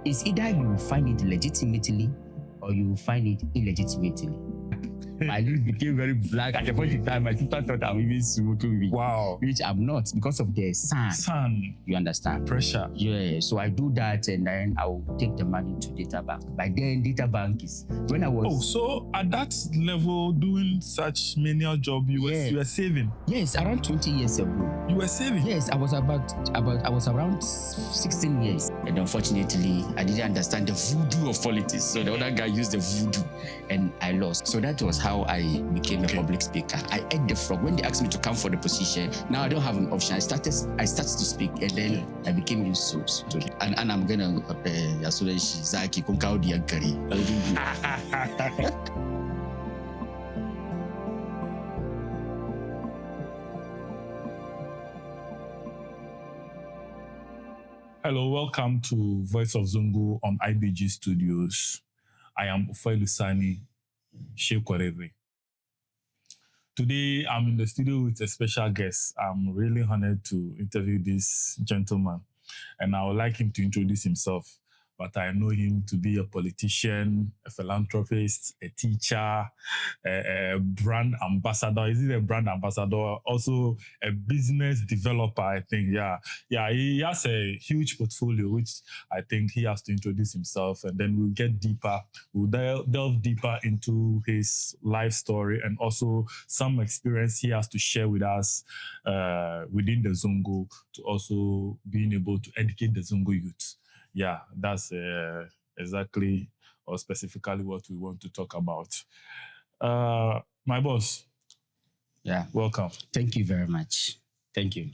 It's either you find it legitimately or you find it illegitimately. My lips became very black at the point in time. My sister thought I'm even smoking weed. Wow. Which I'm not because of the sun. Sun. You understand? Pressure. Yeah. So I do that and then I will take the money to data bank. By then, data bank is when I was. Oh, so at that level, doing such menial job, you were saving. Yes, around 20 years ago. You were saving. Yes, I was around 16 years. And unfortunately, I didn't understand the voodoo of politics. So the other guy used the voodoo and I lost. So that was how I became a public speaker. I ate the frog. When they asked me to come for the position, now I don't have an option. I started to speak and then I became used to it. And I'm gonna Zaki Kunkaudi Ankari. Hello, welcome to Voice of Zongo on IBG Studios. I am Sumaila Hussein Shaibu. Today, I'm in the studio with a special guest. I'm really honored to interview this gentleman, and I would like him to introduce himself. But I know him to be a politician, a philanthropist, a teacher, a brand ambassador. Is it a brand ambassador? Also a business developer, I think. Yeah, he has a huge portfolio, which I think he has to introduce himself. And then we'll get deeper. We'll delve deeper into his life story and also some experience he has to share with us within the Zongo to also being able to educate the Zongo youth. Yeah, that's exactly or specifically what we want to talk about. My boss. Yeah. Welcome. Thank you very much. Thank you.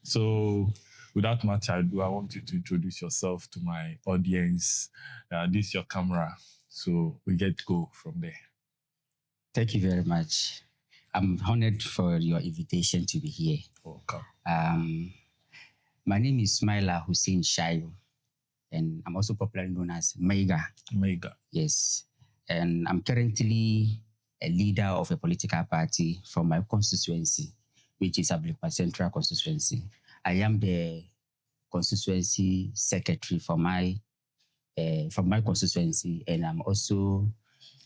So, without much ado, I want you to introduce yourself to my audience. This is your camera. So, we get to go from there. Thank you very much. I'm honored for your invitation to be here. Welcome. My name is Sumaila Hussein Shaibu. And I'm also popularly known as Maiga. Maiga. Yes. And I'm currently a leader of a political party from my constituency, which is Ablekuma Central Constituency. I am the Constituency Secretary for my constituency, and I'm also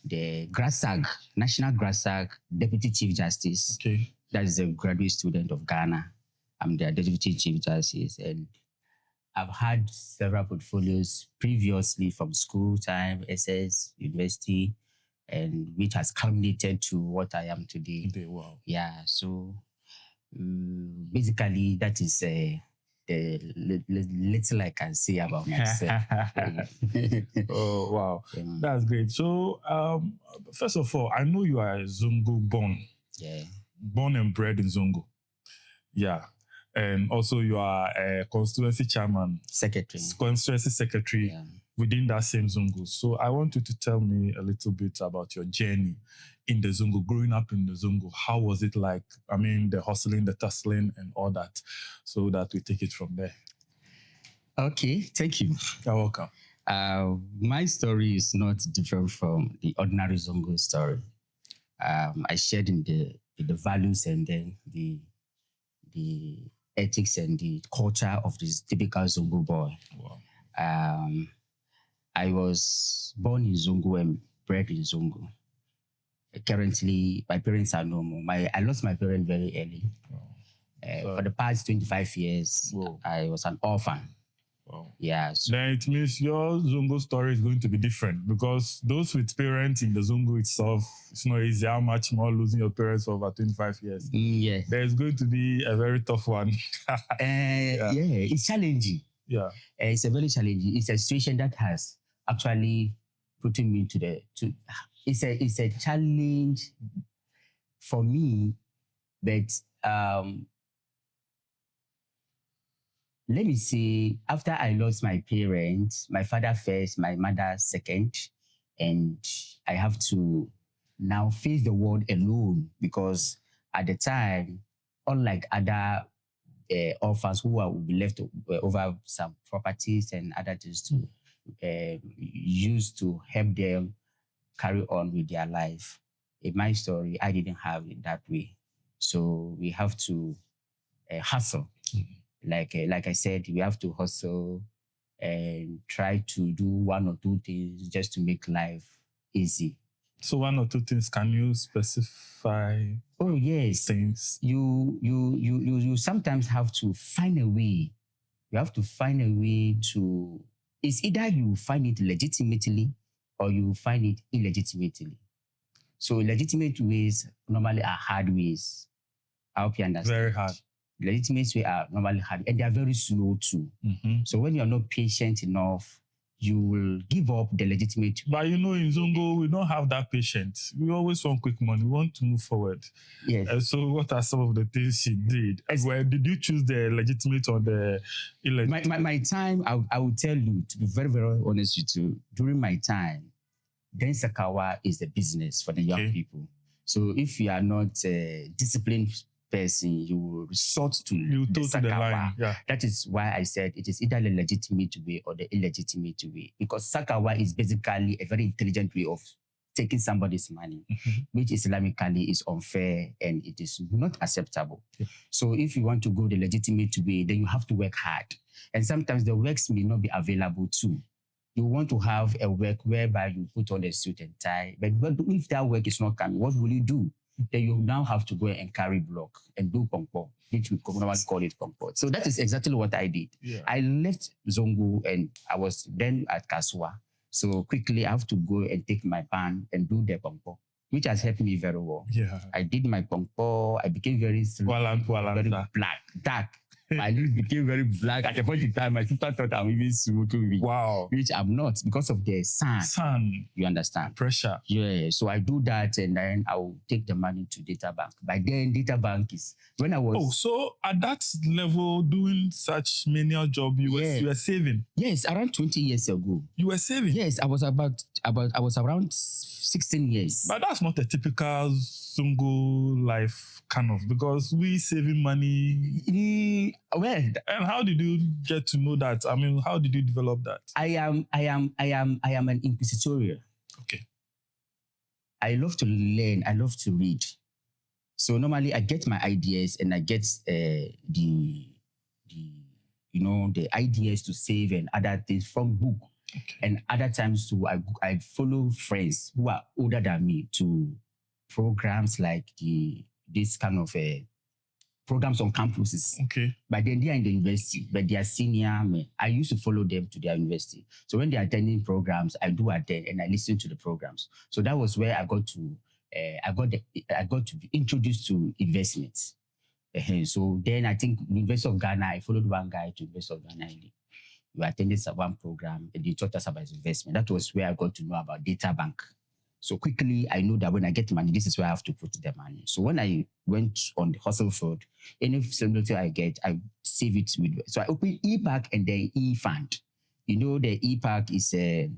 the GRASAG, National GRASAG Deputy Chief Justice. Okay. That is a graduate student of Ghana. I'm the Deputy Chief Justice, and I've had several portfolios previously from school time, SS, university, and which has culminated to what I am today. Wow. Yeah, so basically that is the little I can say about myself. Oh, wow. That's great. So, first of all, I know you are a Zongo born. Yeah. Born and bred in Zongo. Yeah. And also you are a constituency chairman. Constituency secretary within that same Zongo. So I want you to tell me a little bit about your journey in the Zongo, growing up in the Zongo. How was it like? I mean, the hustling, the tussling and all that, so that we take it from there. Okay, thank you. You're welcome. My story is not different from the ordinary Zongo story. I shared in the values and then the ethics and the culture of this typical Zongo boy. Wow. I was born in Zongo and bred in Zongo. Currently, my parents are no more. I lost my parents very early. Wow. For the past 25 years, I was an orphan. Wow. Yeah. So then it means your Zongo story is going to be different because those with parents in the Zongo itself, it's not easy. How much more losing your parents for over 25 years? Yeah. There's going to be a very tough one. Yeah, it's challenging. Yeah. It's a very challenging. It's a situation that has actually put me it's a challenge for me, but let me say, after I lost my parents, my father first, my mother second, and I have to now face the world alone because at the time, unlike other orphans who will be left over some properties and other things to use to help them carry on with their life. In my story, I didn't have it that way. So we have to hustle. Mm-hmm. Like I said, we have to hustle and try to do one or two things just to make life easy. So one or two things, can you specify Oh yes, things? you sometimes have to find a way. You have to find a way to. It's either you find it legitimately or you find it illegitimately. So legitimate ways normally are hard ways. I hope you understand. Very hard. Legitimate ways are normally hard and they are very slow too. Mhm. So when you're not patient enough, you will give up the legitimate. But in Zongo, we don't have that patience. We always want quick money. We want to move forward. Yes. So what are some of the things she did? Where did you choose the legitimate or the illegitimate? My time, I will tell you, to be very, very honest with you, during my time, then Sakawa is the business for the young people. So if you are not a disciplined person, you will resort to the line. Yeah. That is why I said it is either the legitimate way or the illegitimate way, because Sakawa is basically a very intelligent way of taking somebody's money, which Islamically is unfair and it is not acceptable. Yeah. So if you want to go the legitimate way, then you have to work hard. And sometimes the works may not be available too. You want to have a work whereby you put on a suit and tie, but if that work is not coming, what will you do? Then you now have to go and carry block and do pongpo, which we normally call it pongpo. So that is exactly what I did. Yeah. I left Zongo and I was then at Kaswa. So quickly I have to go and take my pan and do the pongpo, which has helped me very well. Yeah. I did my pongpo. I became very very black, dark. My lips became very black. At a point in time, my sister thought I'm even smoking. Wow. Which I'm not because of the sun. You understand? Pressure. Yeah. So I do that and then I will take the money to data bank. By then, data bank is when I was. Oh, so at that level, doing such menial job, you were saving? Yes, around 20 years ago. You were saving? Yes, I was around 16 years. But that's not a typical Zongo life kind of, because we saving money. Well, and how did you get to know that? I mean, how did you develop that? I am an inquisitorial. Okay. I love to learn. I love to read. So normally I get my ideas and I get the ideas to save and other things from book. Okay. And other times too, I follow friends who are older than me to programs like this kind of programs on campuses. Okay. But then they are in the university, but they are senior. I used to follow them to their university. So when they are attending programs, I do attend and I listen to the programs. So that was where I got to be introduced to investments. So then I think University of Ghana, I followed one guy to University of Ghana. We attended one program and they taught us about investment. That was where I got to know about data bank. So quickly, I know that when I get money, this is where I have to put the money. So when I went on the hustle field, any facility I get, I save it with. So I open ePack and then eFund. You know, the ePack is a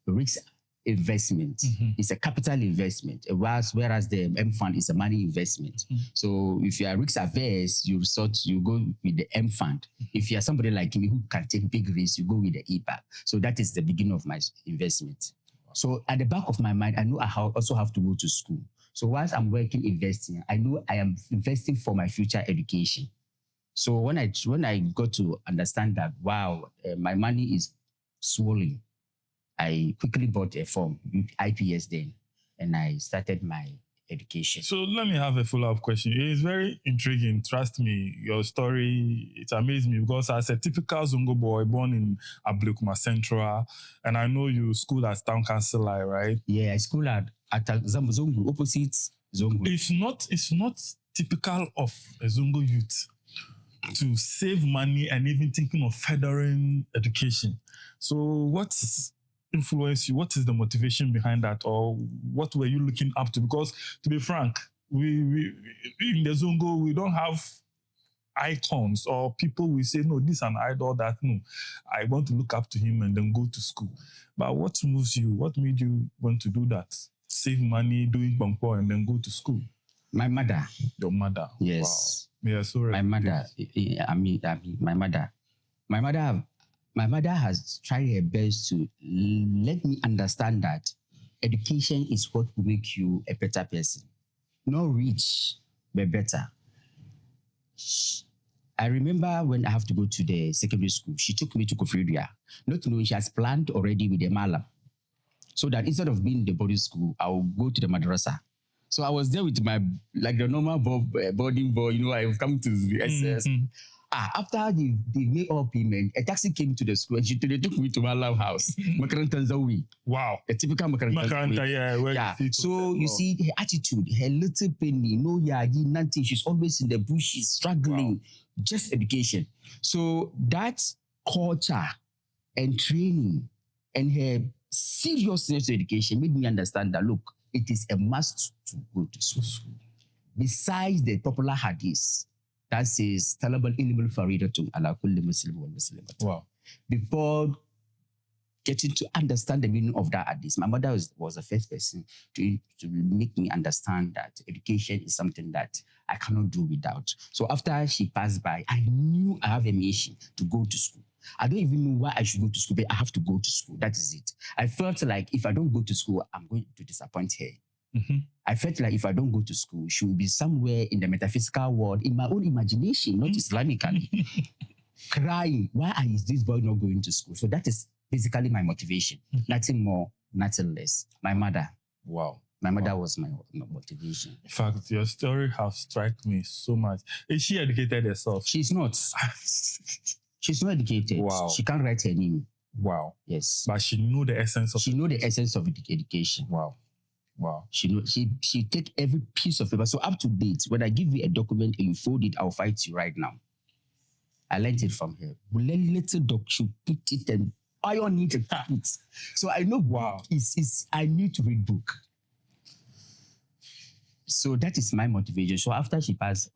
risk investment. Mm-hmm. It's a capital investment, whereas the M fund is a money investment. Mm-hmm. So if you are risk averse, you go with the M fund. Mm-hmm. If you are somebody like me who can take big risks, you go with the ePack. So that is the beginning of my investment. So at the back of my mind, I know I also have to go to school. So whilst I'm working investing, I know I am investing for my future education. So when I got to understand that, wow, my money is swollen, I quickly bought a form, IPS then, and I started my education. So let me have a follow-up question. It is very intriguing. Trust me, your story, it amazed me because as a typical Zongo boy born in Ablekuma Central, and I know you schooled as town councillor, right? Yeah, I schooled at Zongo, opposite Zongo. It's not typical of a Zongo youth to save money and even thinking of furthering education. So what's influence you? What is the motivation behind that, or what were you looking up to? Because to be frank, we in the Zongo we don't have icons or people we say no, this is an idol that no, I want to look up to him and then go to school. But what moves you? What made you want to do that? Save money, doing bangpo and then go to school? My mother. Your mother? Yes. Wow. Yeah, sorry. My mother. My mother has tried her best to let me understand that education is what will make you a better person. Not rich, but better. I remember when I have to go to the secondary school, she took me to Kofridia, not knowing she has planned already with the Malam. So that instead of being in the boarding school, I will go to the madrasa. So I was there with my, like the normal boarding boy, I've come to the SS. After they made all payment, a taxi came to the school and they took me to my love house, Makarantan Zawi. Wow. A typical Makarantan Zawi. Yeah. So you see her attitude, her little penny, nothing. She's always in the bush, she's struggling, just education. So that culture and training and her seriousness to education made me understand that, look, it is a must to go to school. Besides the popular hadith that says, Talabal ilmul faridatun ala kulli muslim wal muslimat. Wow. Before getting to understand the meaning of that hadith, my mother was the first person to make me understand that education is something that I cannot do without. So after she passed by, I knew I have a mission to go to school. I don't even know why I should go to school, but I have to go to school. That is it. I felt like if I don't go to school, I'm going to disappoint her. I felt like if I don't go to school, she will be somewhere in the metaphysical world, in my own imagination, not Islamically, crying, why is this boy not going to school? So that is basically my motivation. Nothing more, nothing less. My mother. Wow. My mother was my motivation. In fact, your story has struck me so much. Is she educated herself? She's not. She's not educated. Wow. She can't write her name. Wow. Yes. But she knew the essence of education. Wow. She take every piece of paper. So up to date, when I give you a document and you fold it, I'll fight you right now. I learned it from her. Little document, put it and iron it and put. So I know I need to read book. So that is my motivation. So after she passed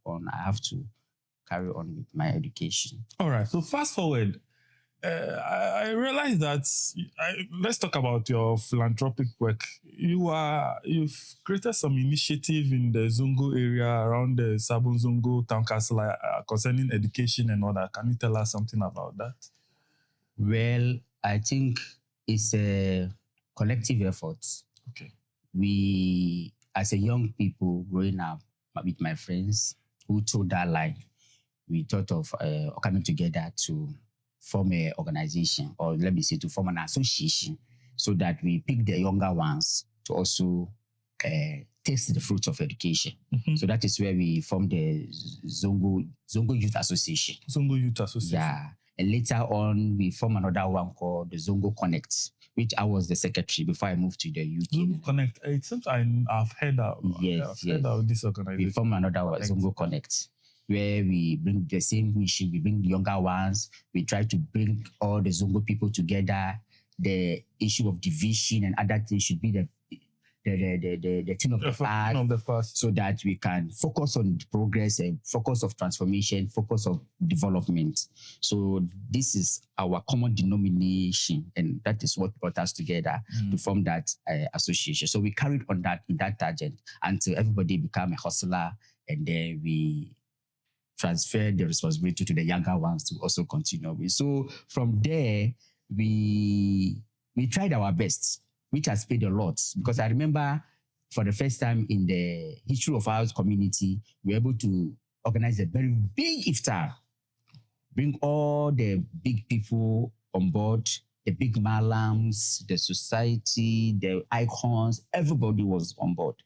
on, I have to carry on with my education. All right. So fast forward, I realized that let's talk about your philanthropic work. You've created some initiative in the Zongo area around the Sabon Zongo town council concerning education and all that. Can you tell us something about that? Well, I think it's a collective effort. Okay. We, as a young people growing up with my friends who told that line, we thought of coming together to form an organization, or let me say to form an association, so that we pick the younger ones to also taste the fruits of education. So that is where we formed the Zongo Youth Association. Zongo Youth Association. Yeah. And later on, we formed another one called the Zongo Connect, which I was the secretary before I moved to the UK. Zongo Connect. It seems I've heard of this organization. We formed another one, Zongo Connect, where we bring the same mission. We bring the younger ones. We try to bring all the Zongo people together. The issue of division and other things should be the thing of the past, so that we can focus on progress and focus of transformation, focus of development. So this is our common denomination, and that is what brought us together to form that association. So we carried on that in that tangent until everybody became a hustler, and then we transferred the responsibility to the younger ones to also continue with. So from there, we tried our best, which has paid a lot, because I remember for the first time in the history of our community, we were able to organize a very big iftar, bring all the big people on board, the big malams, the society, the icons, everybody was on board.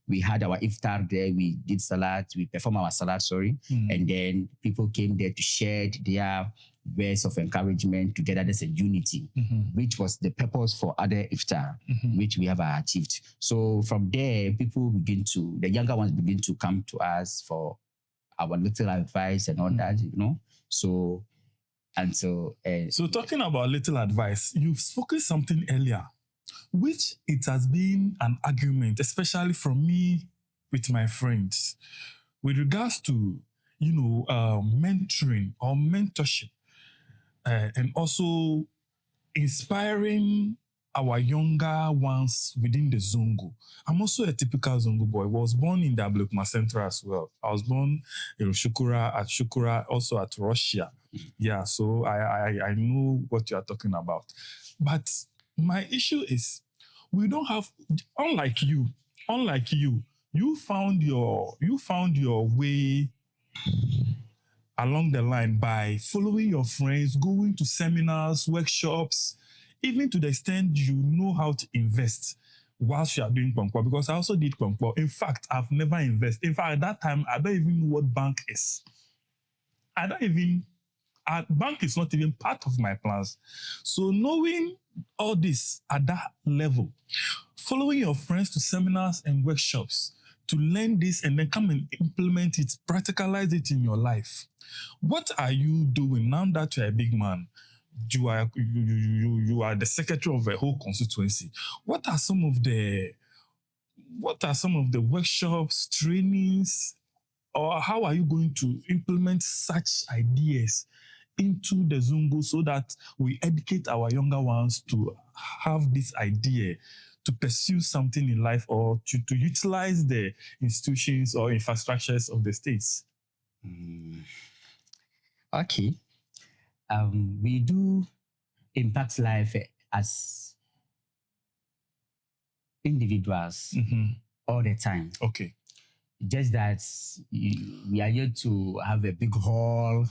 We had our iftar there, we did salat, we performed our salat, and then people came there to share their words of encouragement, togetherness and unity, which was the purpose for other iftar, which we have achieved. So from there, the younger ones begin to come to us for our little advice and all that, So So talking about little advice, you've spoken something earlier, which it has been an argument, especially from me with my friends, with regards to, mentoring or mentorship, and also inspiring our younger ones within the Zongo. I'm also a typical Zongo boy. I was born in the Ablekuma Central as well. I was born in Shukura, also at Russia. Yeah, so I know what you are talking about. But my issue is, we don't have, unlike you, you found your way along the line by following your friends, going to seminars, workshops, even to the extent you know how to invest whilst you are doing Kwankwa, because I also did Kwankwa. In fact, I've never invested. In fact, at that time, I don't even know what bank is. Bank is not even part of my plans. So knowing all this at that level, following your friends to seminars and workshops to learn this and then come and implement it, practicalize it in your life. What are you doing now that you're a big man? You are the secretary of a whole constituency. What are some of the workshops, trainings, or how are you going to implement such ideas into the Zongo so that we educate our younger ones to have this idea to pursue something in life or to utilize the institutions or infrastructures of the states? Okay. We do impact life as individuals all the time. Okay. Just that we are here to have a big hall,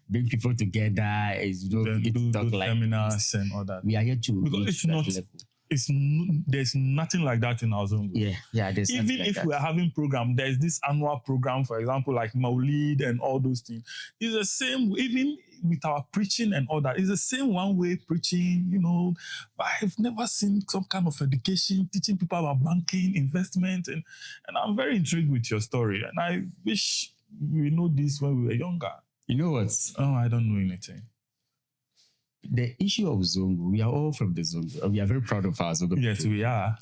bring people together, do seminars and all that. We are here to because it's not level. There's nothing like that in our Zongo. Yeah. Even if we are having program, there's this annual program, for example, like Maulid and all those things. It's the same, even with our preaching and all that. It's the same one-way preaching, But I've never seen some kind of education, teaching people about banking, investment, and I'm very intrigued with your story. And I wish we know this when we were younger. You know what? Oh, I don't know anything. The issue of Zongo, we are all from the Zongo, and we are very proud of our Zongo. Yes, people. we are.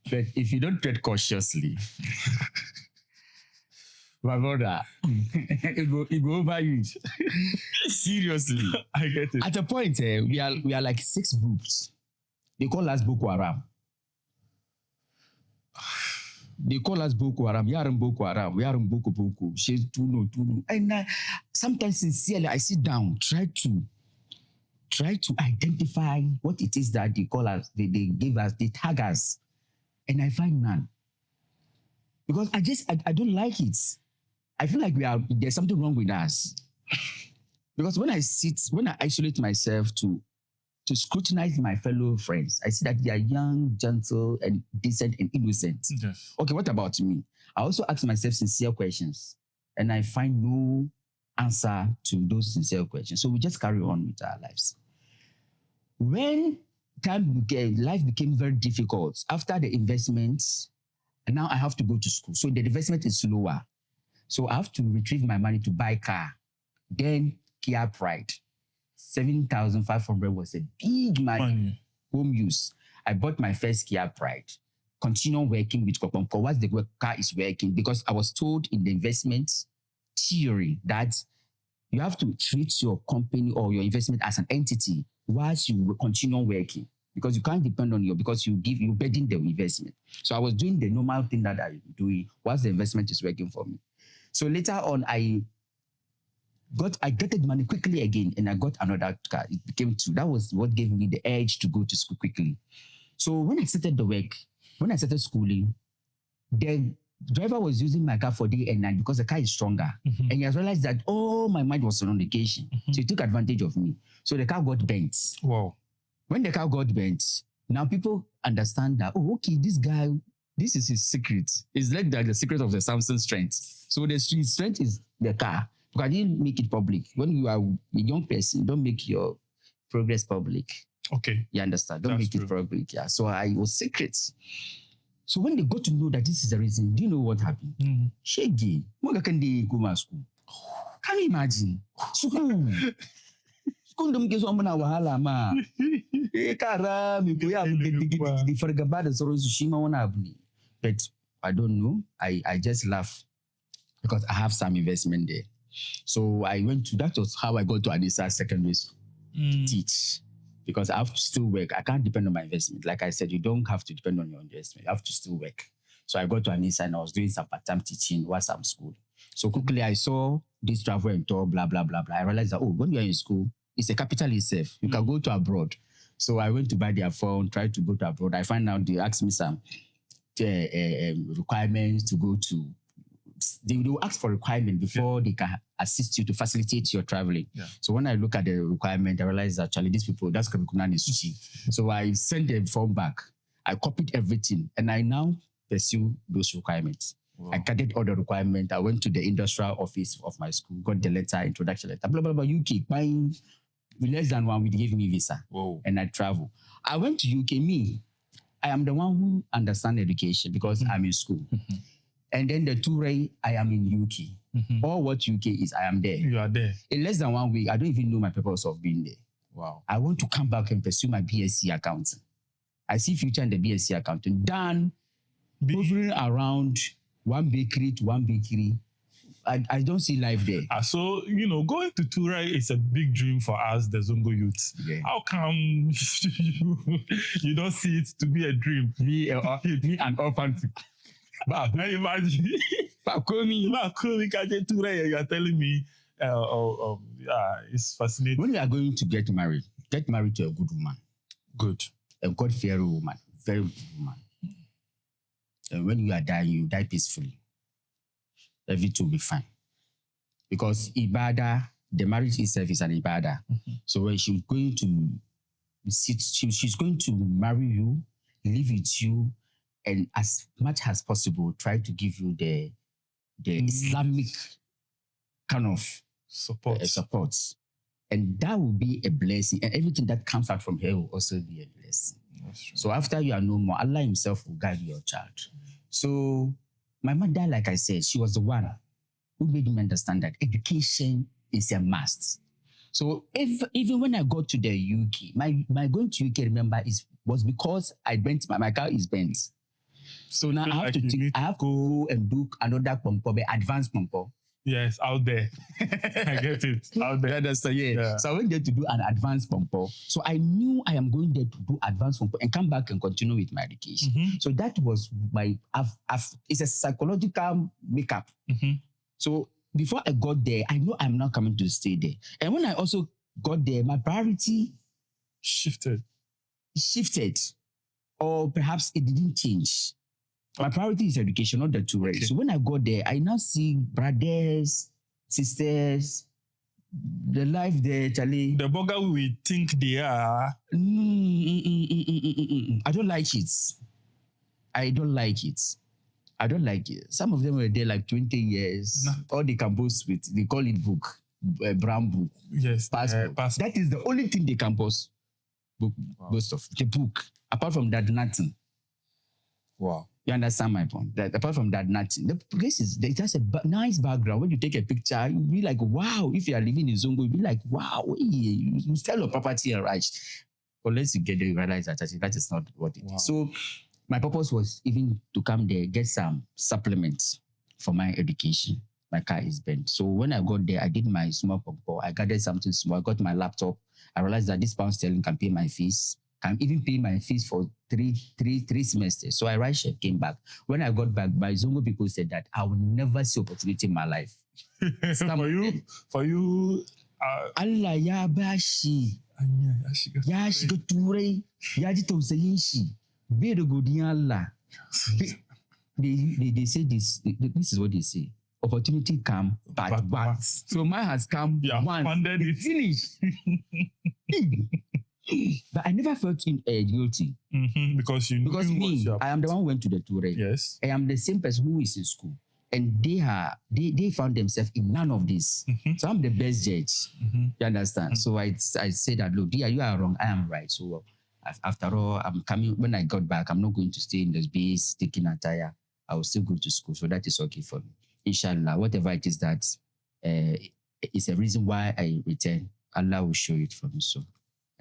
But if you don't tread cautiously, my brother, it go over you. Seriously. I get it. At a point, we are like 6 groups. They call us Boko Haram. They call us Boko Haram. We are in Boko Haram. We are in Boko. She's Tuno. And sometimes sincerely, I sit down, try to identify what it is that they call us, they give us, they tag us. And I find none. Because I don't like it. I feel like there's something wrong with us. Because when I isolate myself to scrutinize my fellow friends, I see that they are young, gentle, and decent and innocent. Yes. Okay, what about me? I also ask myself sincere questions, and I find no answer to those sincere questions. So we just carry on with our lives. When life became very difficult after the investments, and now I have to go to school. So the investment is lower. So I have to retrieve my money to buy car. Then Kia Pride. 7,500 was a big money. Home use. I bought my first Kia Pride. Continue working with Kokomko once the car is working, because I was told in the investment theory that you have to treat your company or your investment as an entity whilst you continue working, because you can't depend on because you burden the investment. So I was doing the normal thing that I'm doing whilst the investment is working for me. So later on, I got the money quickly again, and I got another car. It became 2. That was what gave me the urge to go to school quickly. So when I started schooling, the driver was using my car for day and night because the car is stronger. And he has realized that my mind was on vacation. So he took advantage of me. So the car got bent. Wow. When the car got bent, now people understand that, okay, this guy, this is his secret. It's like the secret of the Samson strength. So the strength is the car. Because I didn't make it public. When you are a young person, don't make your progress public. Okay. You understand? Don't make it public. Yeah. So I was secret. So when they got to know that this is the reason, do you know what happened? Shaggy. Can you imagine? School. School don't get some wahala ma. But I don't know. I just laugh because I have some investment there. So that was how I got to Anissa Secondary School to teach. Because I have to still work. I can't depend on my investment. Like I said, you don't have to depend on your investment. You have to still work. So I got to Anissa and I was doing some part-time teaching while I'm school. So quickly I saw this travel and tour, blah, blah, blah, blah. I realized that, when you're in school, it's a capital itself. You can go to abroad. So I went to buy their phone, tried to go to abroad. I found out they asked me some requirements to go to. They will ask for requirements before they can assist you to facilitate your traveling. Yeah. So when I look at the requirement, I realize that actually these people, that's curriculum is cheap. So I sent the form back. I copied everything and I now pursue those requirements. Wow. I gathered all the requirements. I went to the industrial office of my school, got the letter, introduction letter, blah, blah, blah, UK. Buying less than 1 week, they gave me visa. Whoa. And I travel. I went to UK. I am the one who understands education because I'm in school. And then the Ture, I am in UK. All what UK is, I am there. You are there. In less than 1 week, I don't even know my purpose of being there. Wow. I want to come back and pursue my BSc accounting. I see future in the BSc accounting. Done, hovering around one bakery to one bakery. I don't see life there. So, going to Tura is a big dream for us, the Zongo youths. Yeah. How come you don't see it to be a dream? Me and orphan. But now imagine. You are telling me, it's fascinating. When you are going to get married to a good woman. Good. A God-fearing woman, very good woman. And when you are dying, you die peacefully. Everything will be fine. Because Ibadah, the marriage itself is an Ibadah. So when she's going to she's going to marry you, live with you, and as much as possible, try to give you the Islamic kind of support. And that will be a blessing. And everything that comes out from her will also be a blessing. So after you are no more, Allah himself will guide your child. So my mother, like I said, she was the one who made me understand that education is a must. So even when I got to the UK, my going to UK, remember, was because my car is bent. So now I have to go and do another pompo, advanced pompo. Yes, out there. I get it. Out there. Yeah. So I went there to do an advanced pompo. So I knew I am going there to do advanced pompo and come back and continue with my education. So that was it's a psychological makeup. So before I got there, I know I'm not coming to stay there. And when I also got there, my priority shifted. Or perhaps it didn't change. My priority is education, not the two race. So when I got there, I now see brothers, sisters, the life there, Charlie. The bugger we think they are. I don't like it. Some of them were there like 20 years. All they can boast with, they call it book, brown book. Yes. Passport. That is the only thing they can boast. Boast of the book. Apart from that, nothing. Wow. You understand my point? That apart from that, nothing. The place is there's just a nice background. When you take a picture, you'll be like, wow. If you are living in Zongo, you'll be like, wow. You sell your property and right. Unless you get there, you realize that that is not what it is. So my purpose was even to come there, get some supplements for my education. My car is bent. So when I got there, I did my small pompo. I gathered something small. I got my laptop. I realized that this pound sterling can pay my fees. Can even pay my fees for three semesters. So I rushed and came back. When I got back, my Zongo people said that I will never see opportunity in my life. For you, Allah ya bashi. Ya shiga turai. Ya ji tausayin shi. Bai da godiyan Allah. They say this is what they say. Opportunity come but once. So mine has come once. It's finished. But I never felt guilty. Because me, I am the one who went to the tour. Yes. I am the same person who is in school. And they found themselves in none of this. So I'm the best judge. You understand? So I said that, look, dear, you are wrong. I am right. So after all, I'm coming. When I got back, I'm not going to stay in the base, taking a tire. I will still go to school. So that is okay for me. Inshallah, whatever it is that is a reason why I return, Allah will show it for me. So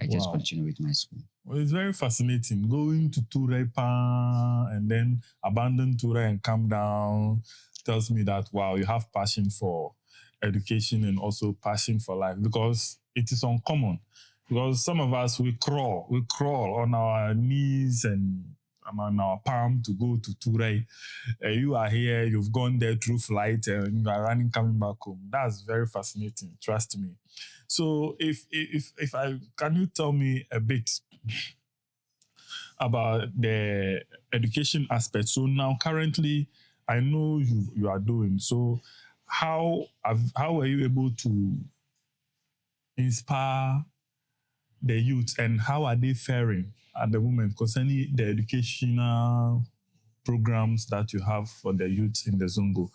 I just continue with my school. Well, it's very fascinating. Going to Ture and then abandon Ture and come down tells me that, wow, you have passion for education and also passion for life, because it is uncommon. Because some of us, we crawl on our knees and on our palm to go to Ture. You are here, you've gone there through flight and you are running, coming back home. That's very fascinating, trust me. So if can you tell me a bit about the education aspect? So now currently, I know you are doing. So how were you able to inspire the youth, and how are they faring at the moment concerning the educational programs that you have for the youth in the Zongo?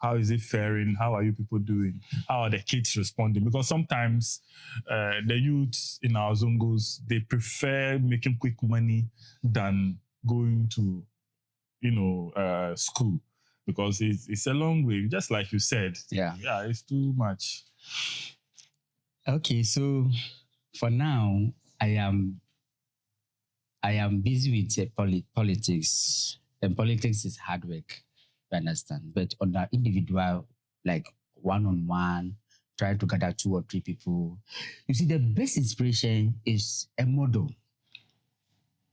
How is it faring? How are you people doing? How are the kids responding? Because sometimes the youths in our Zongos, they prefer making quick money than going to, school, because it's a long way. Just like you said, Yeah. it's too much. Okay, so for now, I am busy with politics, and politics is hard work. You understand? But on the individual, like one-on-one, try to gather 2 or 3 people. You see, the best inspiration is a model.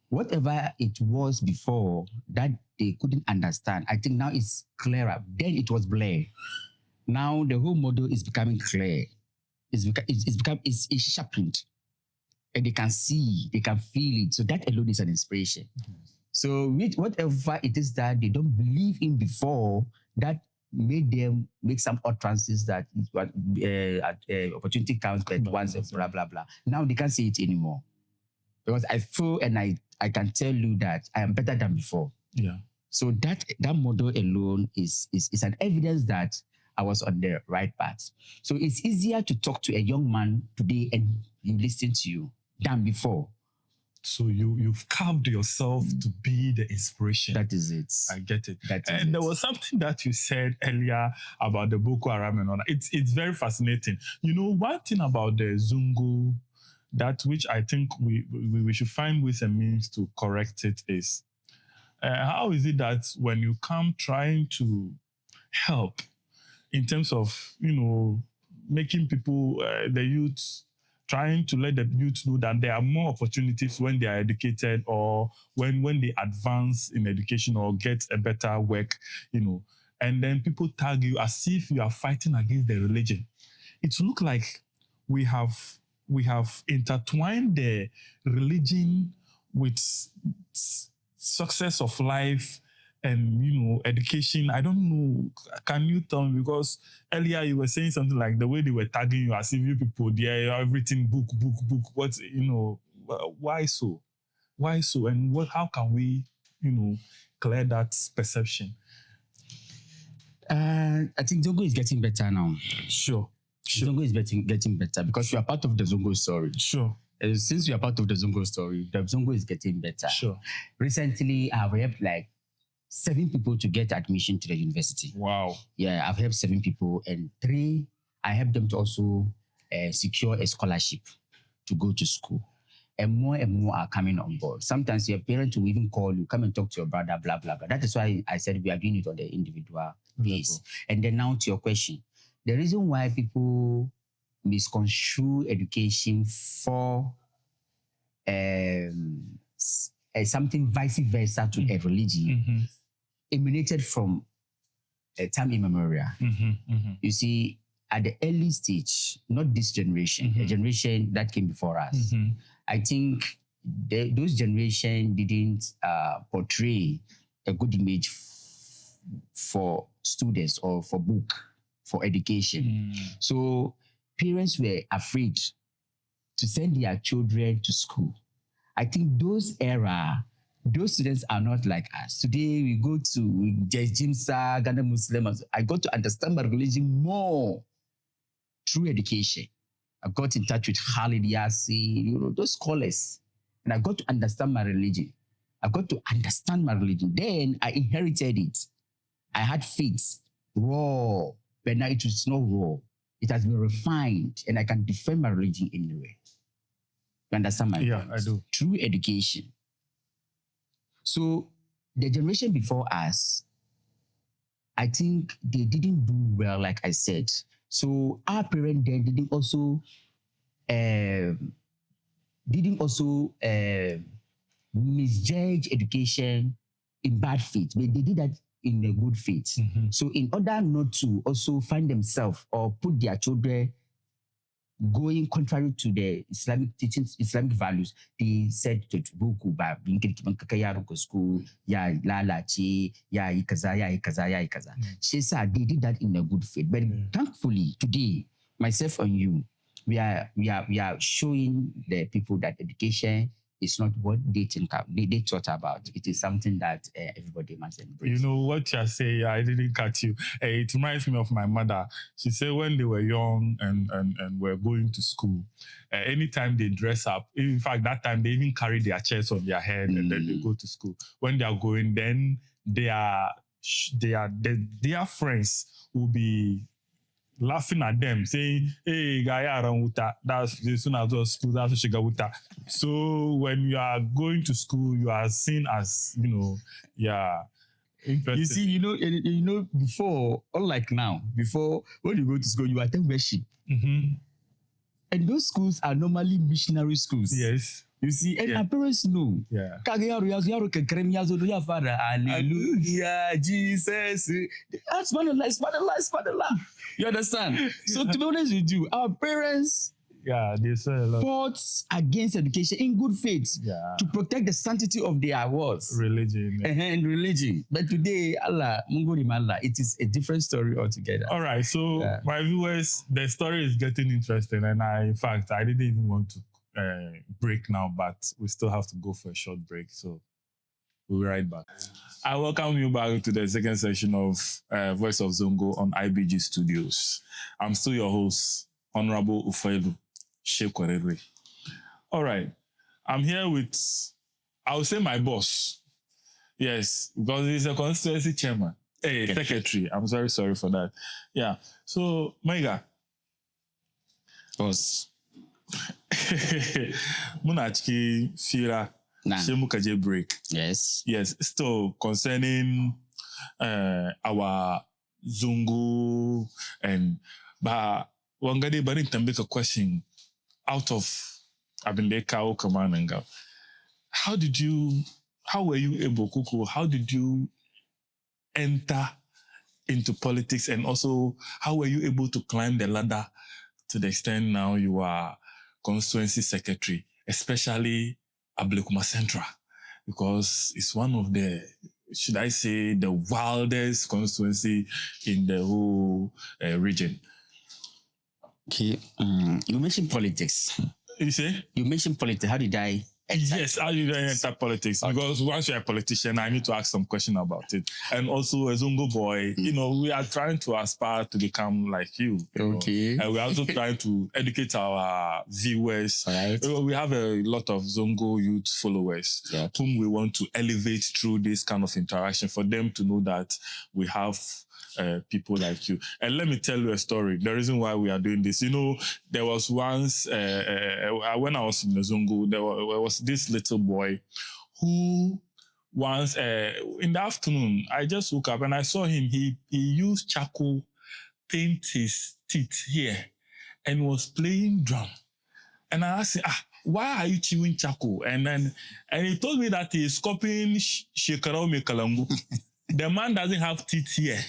Whatever it was before that they couldn't understand, I think now it's clearer. Then it was blurred. Now the whole model is becoming clear. It's sharpened, and they can see, they can feel it. So that alone is an inspiration. So with whatever it is that they don't believe in before, that made them make some utterances that opportunity counts but once, blah blah blah. Now they can't say it anymore, because I feel and I can tell you that I am better than before. Yeah. So that model alone is an evidence that I was on the right path. So it's easier to talk to a young man today and he listen to you than before. So you've carved yourself to be the inspiration. That is it. I get it. And there was something that you said earlier about the Boko Haram and all that. It's very fascinating. One thing about the Zongo, that which I think we should find ways and means to correct it is, how is it that when you come trying to help in terms of, making people, the youth, trying to let the youth know that there are more opportunities when they are educated, or when they advance in education or get a better work, and then people tag you as if you are fighting against the religion. It looks like we have intertwined the religion with success of life and education. I don't know. Can you tell me? Because earlier you were saying something like the way they were tagging you as if you people there, everything book. What why so? Why so? And how can we clear that perception? I think Zongo is getting better now. Sure. Zongo is getting better because you are part of the Zongo story. Sure. And since you are part of the Zongo story, the Zongo is getting better. Sure. Recently, I've helped like 7 people to get admission to the university. Wow. Yeah, I've helped 7 people, and 3, I helped them to also secure a scholarship to go to school. And more are coming on board. Sometimes your parents will even call you, come and talk to your brother, blah, blah, blah. That is why I said we are doing it on the individual base. And then now to your question, the reason why people misconstrue education for something vice versa to a religion emanated from a time immemorial. You see, at the early stage, not this generation, a generation that came before us, I think those generation didn't portray a good image for students or for book, for education. So parents were afraid to send their children to school. I think those students are not like us. Today we go to Jimsa, Ghana Muslims. I got to understand my religion more through education. I got in touch with Khalid Yassi, those scholars. And I got to understand my religion. I got to understand my religion. Then I inherited it. I had faith, raw, but now it is not raw. It has been refined, and I can defend my religion anywhere. You understand my point? Yeah, I do. Through education. So the generation before us, I think they didn't do well, like I said. So our parents then didn't also misjudge education in bad faith, but they did that in a good faith. So in order not to also find themselves or put their children going contrary to the Islamic teachings, Islamic values. They said to buku ba binkin kiban kakayaro ko school ya lalace ya ikaza ya ikaza ya ikaza. She said they did that in a good faith, but thankfully today, myself and you, we are showing the people that education is not what they think they thought about. It is something that everybody must embrace. You know what you're saying, I didn't catch you. It reminds me of my mother. She said when they were young and were going to school, anytime they dress up, in fact, that time they even carry their chairs on their head and then they go to school. When they are going, then their friends will be laughing at them, saying, "Hey, Gaya Aranguta, that's the soon as well school, that's Shigabuta." So when you are going to school, you are seen as, interesting. You see, before, unlike now, before when you go to school, you attend worship. And those schools are normally missionary schools. Yes. You see, and our parents know. Yeah. Hallelujah, Jesus. That's Subhanallah. You understand? So to be honest with you, our parents they say a lot. fought against education in good faith to protect the sanctity of their words. Religion. And religion. But today, Allah, it is a different story altogether. All right. So my viewers, the story is getting interesting. And in fact, I didn't even want to break now, but we still have to go for a short break. So we'll be right back. I welcome you back to the second session of Voice of Zongo on IBG Studios. I'm still your host, Honorable Ufailu Shekwarere. All right. I'm here with, I would say my boss. Yes, because he's a constituency chairman. Secretary. I'm very sorry for that. Yeah. So, Maiga. Boss. Munachki Fira. Shemukaje break. Yes. Yes. Still concerning our Zongo and Wangade Barin make a question out of Abindeka Command and Go. How were you able, Kuku? How did you enter into politics, and also how were you able to climb the ladder to the extent now you are Constituency Secretary, especially Ablekuma Central, because it's one of the, should I say, the wildest constituency in the whole region. Okay, you mentioned politics. You say? You mentioned politics. How did I enter? Yes, how did I enter politics? Okay. Because once you're a politician, I need to ask some question about it. And also, a Zongo boy, we are trying to aspire to become like you. Okay. And we're also trying to educate our viewers. All right. We have a lot of Zongo youth followers whom we want to elevate through this kind of interaction for them to know that we have people like you. And let me tell you a story. The reason why we are doing this, there was once, when I was in the Zongo, there was this little boy who once, in the afternoon, I just woke up and I saw him. He used charcoal, paint his teeth here, and was playing drum. And I asked him, why are you chewing charcoal? And he told me that he is copying Shekarau Mekalangu. The man doesn't have teeth here.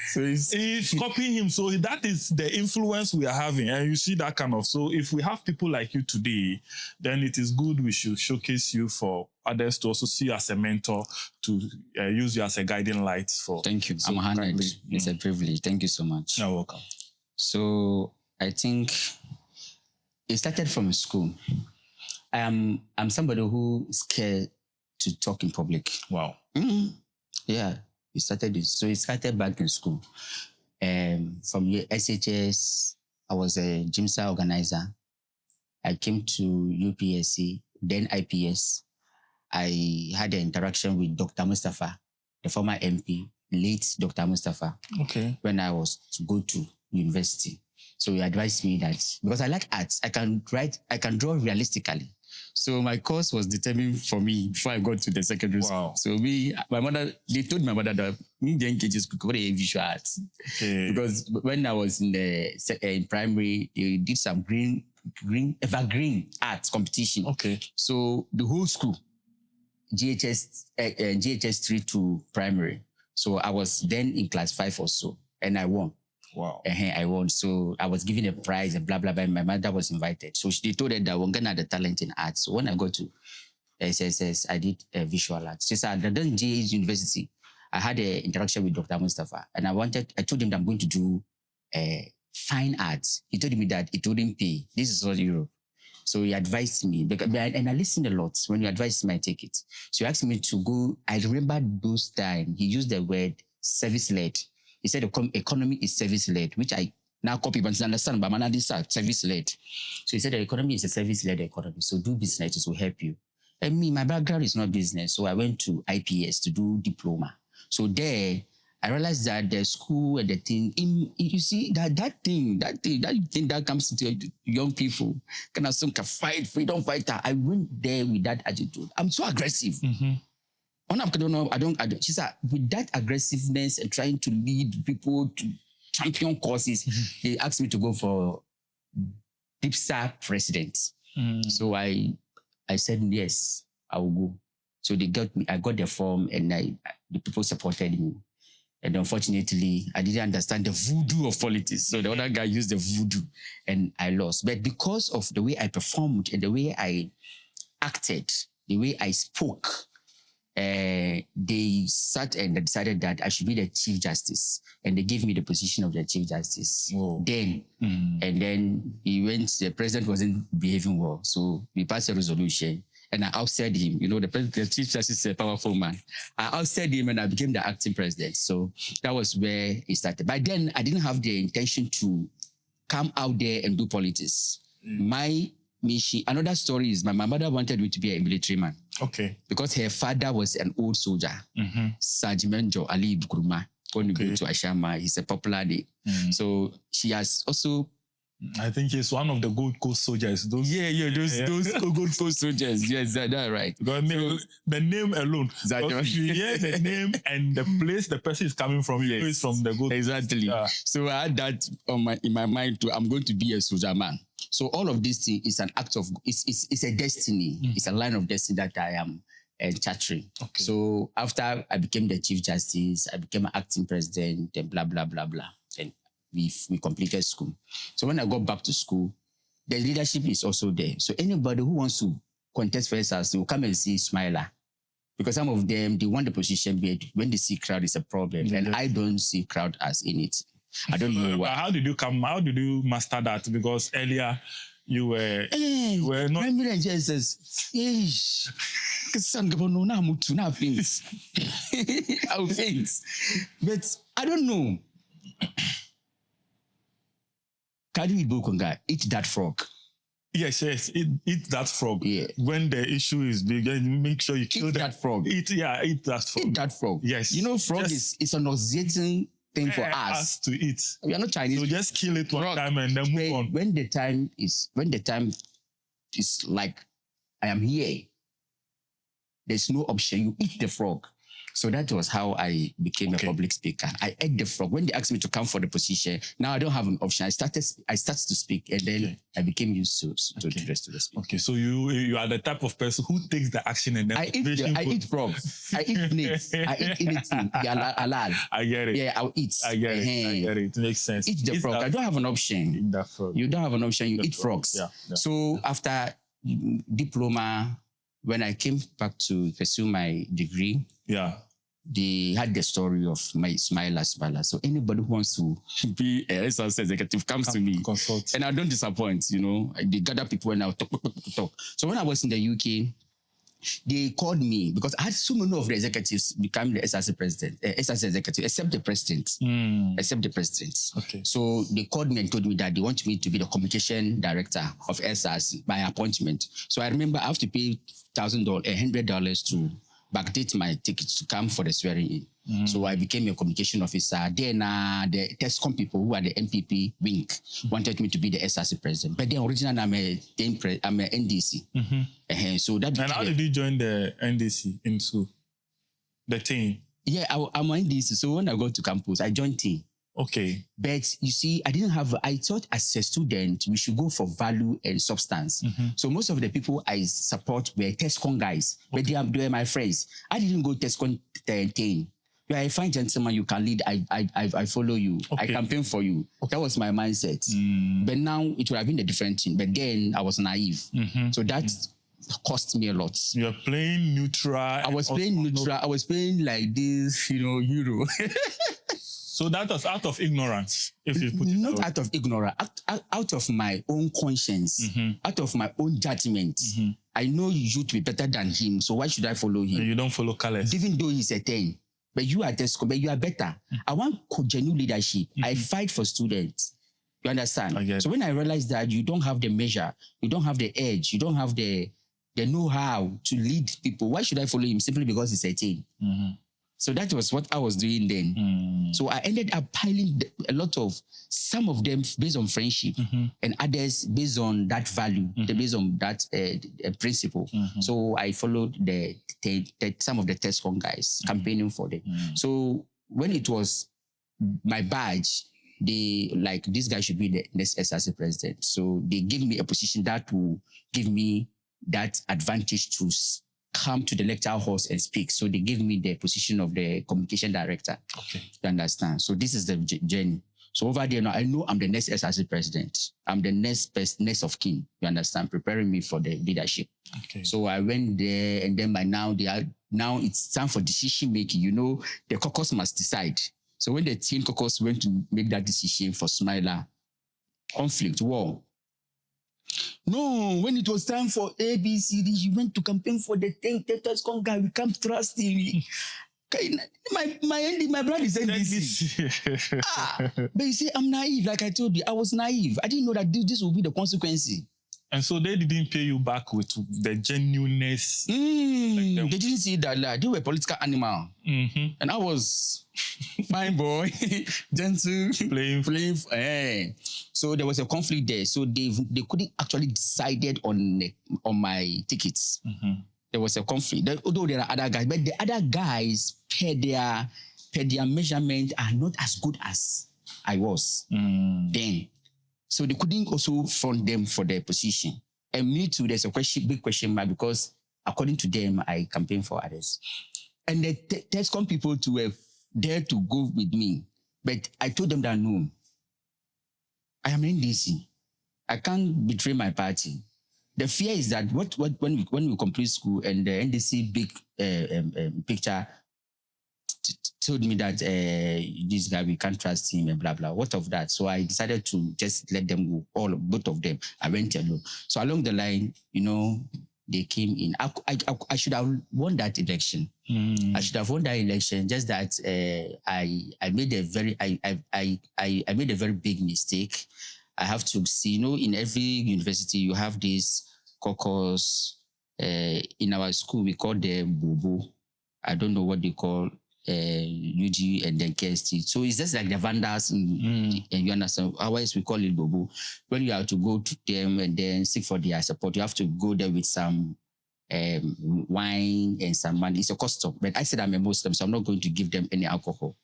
So he's copying him. So that is the influence we are having. And you see that kind of. So if we have people like you today, then it is good. We should showcase you for others to also see you as a mentor, to use you as a guiding light for. Thank you. I'm honored. It's a privilege. Thank you so much. You're welcome. So I think it started from school. I'm somebody who is scared to talk in public. Wow. Yeah. It started back in school. From SHS, I was a GIMSA organizer. I came to UPSC, then IPS. I had an interaction with Dr. Mustafa, the former MP, late Dr. Mustafa, when I was to go to university. So he advised me that, because I like arts, I can draw realistically. So my course was determined for me before I got to the secondary school. So they told my mother that me then just could visual arts. Because when I was in primary, they did some evergreen arts competition. So the whole school, GHS 3 to primary. So I was then in class 5 or so, and I won. Wow. I won. So I was given a prize and blah, blah, blah. My mother was invited. So they told her that we're going to have the talent in arts. So when I got to SSS, I did visual arts. Since I done GA's university, I had an interaction with Dr. Mustafa, and I told him that I'm going to do fine arts. He told me that it wouldn't pay. This is all Europe. So he advised me, and I listened a lot. When you advised me, I take it. So he asked me to go. I remember those times. He used the word service-led. He said economy is service-led, which I now copy but understand, but man, this is service-led. So he said the economy is a service-led economy. So do business, it will help you. And me, my background is not business. So I went to IPS to do diploma. So there, I realized that the school and the thing, you see, that thing that comes to young people, kind of some fight, freedom fighter. I went there with that attitude. I'm so aggressive. I don't. She said, with that aggressiveness and trying to lead people to champion causes, they asked me to go for DIPSA president. So I said, yes, I will go. So they got me, I got the form and the people supported me. And unfortunately, I didn't understand the voodoo of politics. So the other guy used the voodoo and I lost. But because of the way I performed and the way I acted, the way I spoke, they sat and decided that I should be the Chief Justice. And they gave me the position of the Chief Justice. Then. And then the president wasn't behaving well. So we passed a resolution. And I ousted him. You know, the Chief Justice is a powerful man. I ousted him and I became the acting president. So that was where it started. By then, I didn't have the intention to come out there and do politics. Another story is my mother wanted me to be a military man. Okay. Because her father was an old soldier, Sergeant Ali Bukuruma. When you go to Ashama, he's a popular name. So she has also... I think he's one of the Gold Coast soldiers. Those Gold Coast soldiers. Yes, that's right. The name alone. Exactly. Yeah, the name and the place the person is coming from. Yes. Is from the Gold Coast. Exactly. So I had that in my mind too. I'm going to be a soldier man. So all of this thing is an act of, it's a destiny. It's a line of destiny that I am chattering. Okay. So after I became the Chief Justice, I became an acting president and blah, blah, blah, blah. And we completed school. So when I got back to school, the leadership is also there. So anybody who wants to contest for SRC will come and see Sumaila. Because some of them, they want the position, but when they see crowd, it's a problem. And I don't see crowd as in it. I don't know why. How did you master that? Because earlier you were not... Premier Jesus, I'll faint. But I don't know. Kadi Ibokonga, eat that frog. Yes, eat that frog. Yeah. When the issue is big, make sure you kill that frog. Eat that frog. Eat that frog. Yes. You know, frog is an nauseating thing for us to eat. We are not Chinese. So just kill it one time and then move on. When the time is like, I am here, there's no option. You eat the frog. So that was how I became a public speaker. I ate the frog. When they asked me to come for the position, now I don't have an option. I started to speak, and then I became used to the rest of the speech. Okay, so you are the type of person who takes the action and then I eat frog. I eat snakes. I eat anything. Halal. I get it. Yeah, I'll eat. I get it. It makes sense. Eat the frog. I don't have an option. Eat that frog. You don't have an option. You eat frogs. Yeah. So after diploma, when I came back to pursue my degree, they had the story of my Sumaila. So anybody who wants to be a SRC executive comes to me. Consult. And I don't disappoint, you know. They gather people and I'll talk. So when I was in the UK, they called me because I had so many of the executives become the SRC president, SRC executive, except the president. Okay. So they called me and told me that they want me to be the communication director of SRC by appointment. So I remember I have to pay $100 to backdate my ticket to come for the swearing in. So I became a communication officer. Then the TESCOM people who are the MPP wing wanted me to be the SRC president. But then originally I'm a NDC. So that. And how did you join the NDC in school? The team? Yeah, I'm an NDC. So when I go to campus, I joined team. Okay. But you see, I thought as a student, we should go for value and substance. So most of the people I support were TESCOM guys, but they were my friends. I didn't go TESCOM 10. You are a fine gentleman. You can lead. I follow you. I campaign for you. That was my mindset. But now it would have been a different thing. But then I was naive. So that cost me a lot. You're playing neutral. I was playing neutral. I was playing like this, Euro. So that was out of ignorance. If you put Not out of ignorance, out of my own conscience, out of my own judgment. I know you to be better than him, so why should I follow him? You don't follow colors. Even though he's a 10, but you are just, but you are better. I want genuine leadership. I fight for students. You understand? So when I realized that you don't have the measure, you don't have the edge, you don't have the know-how to lead people, why should I follow him? Simply because he's a 10. So that was what I was doing then. So I ended up piling a lot of, some of them based on friendship and others based on that value, based on that principle. So I followed some of the TESCOM guys campaigning for them. So when it was my badge, they like, this guy should be the next SRC president. So they gave me a position that will give me that advantage to come to the lecture halls and speak. So they gave me the position of the communication director. You understand? So this is the journey. So over there now, I know I'm the next SRC president. I'm the next of kin. You understand? Preparing me for the leadership. So I went there, and then by now now it's time for decision making. The caucus must decide. So when the teen caucus went to make that decision for Sumaila, conflict, war. No, when it was time for ABCD, he went to campaign for the TESCOM guy. We can't trust him. My blood is NDC. But you see, I'm naive. Like I told you, I was naive. I didn't know that this will be the consequence. And so they didn't pay you back with the genuineness. They didn't see that. They were a political animal. And I was fine boy, gentle, playing. So there was a conflict there. So they couldn't actually decide on my tickets. There was a conflict. Although there are other guys, but the other guys, per their measurement, are not as good as I was then. So they couldn't also front them for their position. And me too, there's a big question mark, because according to them, I campaign for others. And the TESCOM people were there to go with me. But I told them that no, I am NDC. I can't betray my party. The fear is that when we complete school and the NDC big picture told me that this guy, we can't trust him and blah, blah. What of that? So I decided to just let them go, both of them. I went alone. So along the line, they came in. I should have won that election. I should have won that election. Just that I made a very big mistake. I have to see, in every university you have this caucus. In our school we call them Bobo. I don't know what they call UG and then KST. So it's just like the vandals and you understand. Otherwise we call it Bobo. When you have to go to them and then seek for their support, you have to go there with some wine and some money. It's a custom. But I said I'm a Muslim, so I'm not going to give them any alcohol.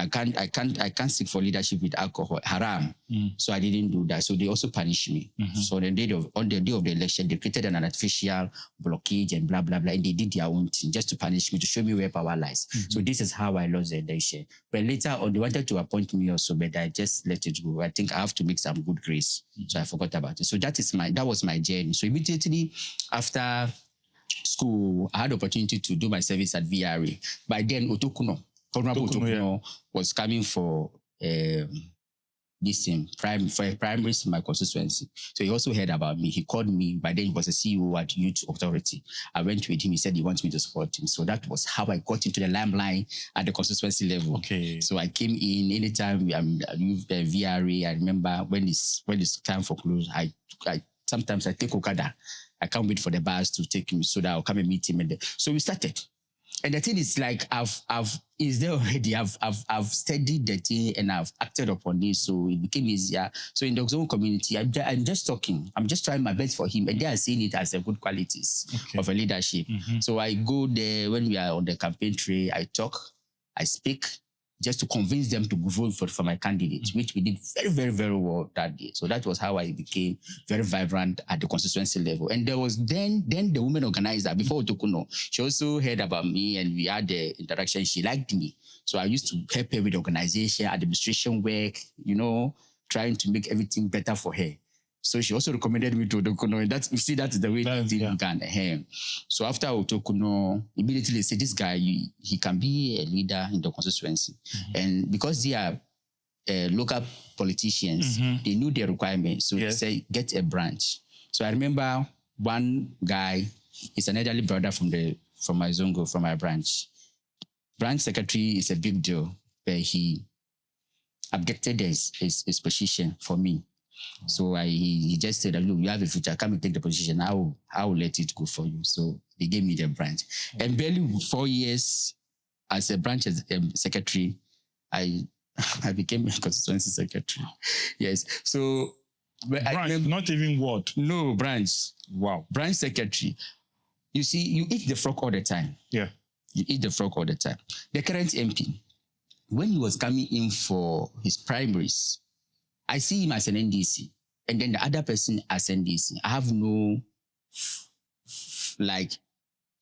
I can't seek for leadership with alcohol. Haram. So I didn't do that. So they also punished me. So on the day of the election, they created an artificial blockage and blah, blah, blah. And they did their own thing just to punish me, to show me where power lies. So this is how I lost the election. But later on, they wanted to appoint me also, but I just let it go. I think I have to make some good grace. So I forgot about it. So that was my journey. So immediately after school, I had the opportunity to do my service at VRA. By then, Otokuno was coming for this thing, primaries in my constituency. So he also heard about me. He called me. By then he was a CEO at Youth Authority. I went with him. He said he wants me to support him. So that was how I got into the limelight at the constituency level. So I came in anytime I'm with the VRA. I remember when it's time for close, I sometimes I take Okada. I can't wait for the bus to take me so that I'll come and meet him. So we started. And the thing is, like, is there already. I've studied the thing and I've acted upon it, so it became easier. So in the Zongo community, I'm just talking. I'm just trying my best for him, and they are seeing it as a good qualities of a leadership. So I go there when we are on the campaign trail. I talk, I speak, just to convince them to vote for my candidate, which we did very, very, very well that day. So that was how I became very vibrant at the constituency level. And there was then the woman organizer before Otokuno. She also heard about me and we had the interaction. She liked me. So I used to help her with organization, administration work, trying to make everything better for her. So she also recommended me to Otokuno. And that's the way things began. So after Otokuno, immediately they said, this guy, he can be a leader in the constituency. And because they are local politicians, they knew their requirements. So they said, get a branch. So I remember one guy, he's an elderly brother from my Zongo, from my branch. Branch secretary is a big deal, but he abdicated his position for me. So he just said, look, you have a future. Come and take the position. I will let it go for you. So they gave me the branch. And barely 4 years as a branch secretary, I became a constituency secretary. Yes. So branch, not even what? No, branch. Wow. Branch secretary. You see, you eat the frog all the time. Yeah. You eat the frog all the time. The current MP, when he was coming in for his primaries, I see him as an NDC, and then the other person as NDC. I have no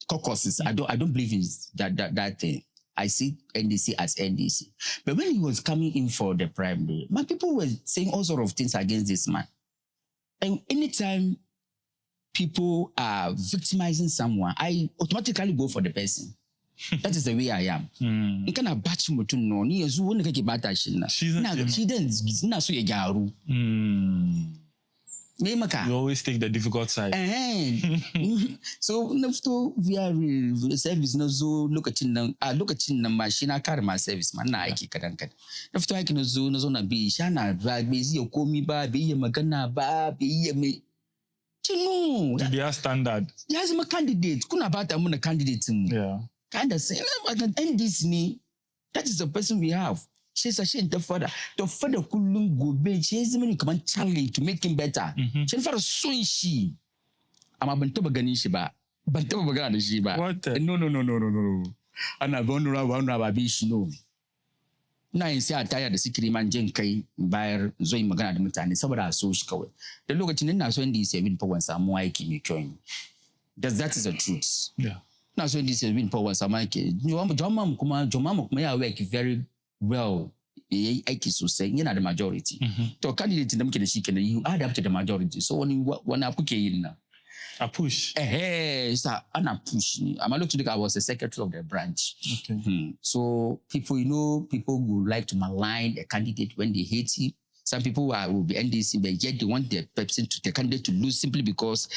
caucuses. I don't believe in that thing. I see NDC as NDC. But when he was coming in for the primary, my people were saying all sorts of things against this man. And anytime people are victimizing someone, I automatically go for the person. That is the way I am. You can batch mutu no ni yezu woni kake bata shi na. She then na so ye gyaru. You always take the difficult side. So nafto via service no zo lokacin nan ma shi na kare ma service man na aiki kadan kadan. Nafto aiki no zo na bi sha na ba be zai komi ba be yi magana ba be yi me. To their standard. Yes, I'm a candidate. Kuna bata mun a candidate mu. Yeah. Kind of say, and this ni, that is the person we have. She's a shame the father kulung go be. She's many come challenge to make him better. She's for so she. I'm a bantu bagani shiba. Bantu bagani shiba. What? No. Ana vonura bish no. Na in say attire the sikiri man jen kai bayar zo yin magana da mutane saboda so shi kawai. Da lokacin ina so ndi sai bin fa wan samu aiki mai kyau. That is the truth. Yeah. Now, so this has been power. Jomam kuma ya work very well. Aiki so say, the majority. To candidate in the chicken, you add up to the majority. So when I put in a push. Sir, and a push. I'm looking to I was the secretary of the branch. Okay. So people would like to malign a candidate when they hate him. Some people will be NDC, but yet they want the candidate to lose simply because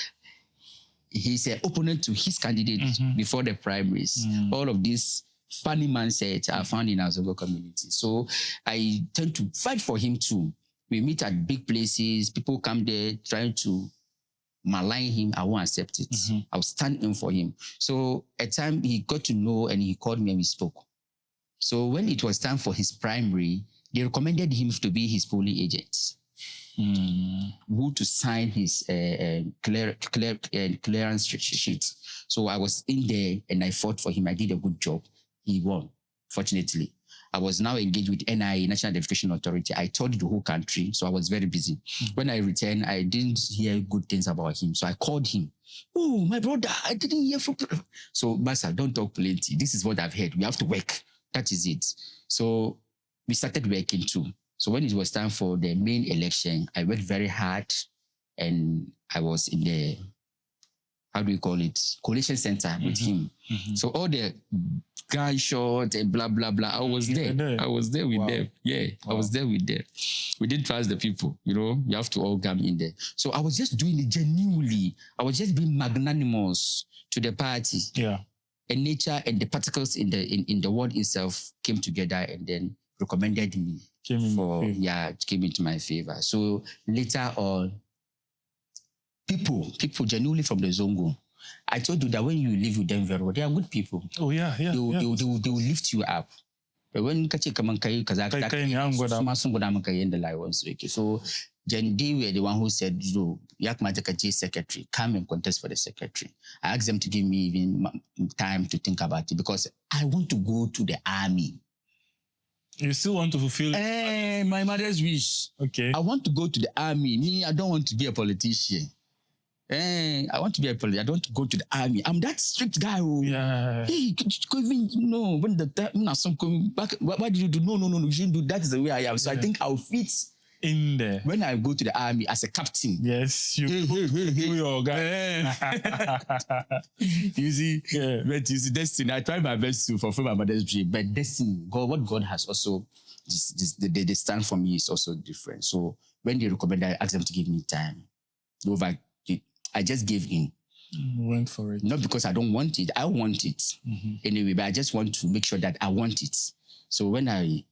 he's an opponent to his candidate before the primaries. All of these funny mindsets are found in our Zongo community. So I tend to fight for him too. We meet at big places. People come there trying to malign him. I won't accept it. I'll stand in for him. So at time he got to know and he called me and we spoke. So when it was time for his primary, they recommended him to be his polling agent. Who to sign his clearance sheet. So I was in there and I fought for him. I did a good job. He won, fortunately. I was now engaged with NIA, National Identification Authority. I toured the whole country, so I was very busy. When I returned, I didn't hear good things about him. So I called him. Oh, my brother, I didn't hear from... So, Master, don't talk plenty. This is what I've heard. We have to work. That is it. So we started working too. So when it was time for the main election, I worked very hard and I was in the, collation center with him. So all the gunshots and blah, blah, blah, I was there. I was there with them. Yeah, I was there with them. We didn't trust the people, you have to all come in there. So I was just doing it genuinely. I was just being magnanimous to the party. Yeah. And nature and the particles in the world itself came together and then recommended me. Came into my favor. So later on, people genuinely from the Zongo, I told you that when you live with them very well, they are good people. Oh yeah. They will lift you up. But when kache kamankai so then they were the one who said, Yakmataka secretary, come and contest for the secretary. I asked them to give me even time to think about it because I want to go to the army. You still want to fulfill my mother's wish. Okay. I want to go to the army. Me, I don't want to be a politician. I want to be a politician. I don't want to go to the army. I'm that strict guy. Yeah. Hey, no. When the time some coming back, what did you do? No. You shouldn't do. That is the way I am. So I think I'll fit in there when I go to the army as a captain. Yes, you do your guy. You see, but you see, destiny. I try my best to fulfill my mother's dream, but destiny, God, what God has also, the stand for me is also different. So when they recommend, I ask them to give me time. I just gave in. Went for it. Not because I don't want it. I want it anyway, but I just want to make sure that I want it. So when I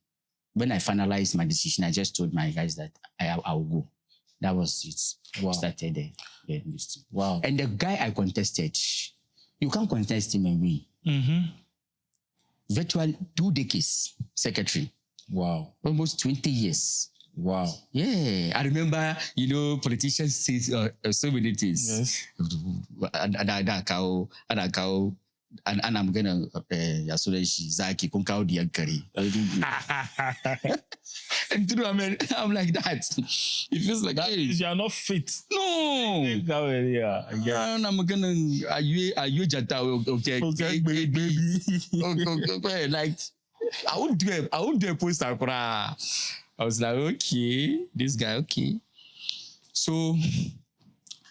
finalized my decision, I just told my guys that I will go. That was it. Wow. Started there. Wow. And the guy I contested, you can't contest him and win. Virtual 2 decades secretary. Wow. Almost 20 years. Wow. Yeah. I remember, politicians say so many things. Yes. And I'm gonna Zaki Kunkao Diankari. And through I'm like that. It feels like that you are not fit. No. And I'm gonna you jata okay baby. Like I won't do a poster. I was like, okay, this guy, okay. So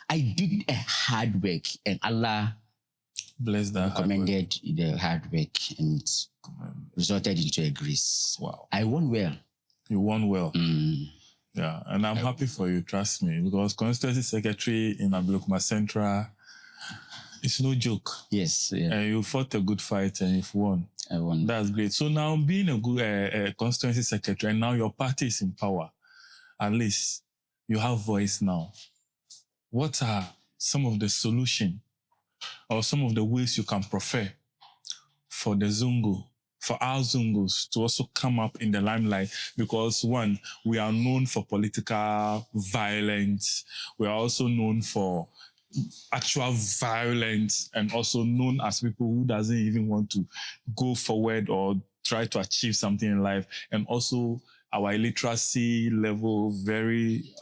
I did a hard work and Allah bless that recommended the hard work and it resulted into a grace. Wow. I won well. You won well. Yeah, and I'm happy for you, trust me, because Constituency Secretary in Ablekuma Central, it's no joke. Yes. Yeah. You fought a good fight and you've won. I won. That's great. So now being a good Constituency Secretary and now your party is in power, at least you have voice now. What are some of the solutions or some of the ways you can prefer for the Zongo, for our Zongos to also come up in the limelight? Because one, we are known for political violence. We are also known for actual violence and also known as people who doesn't even want to go forward or try to achieve something in life. And also our illiteracy level very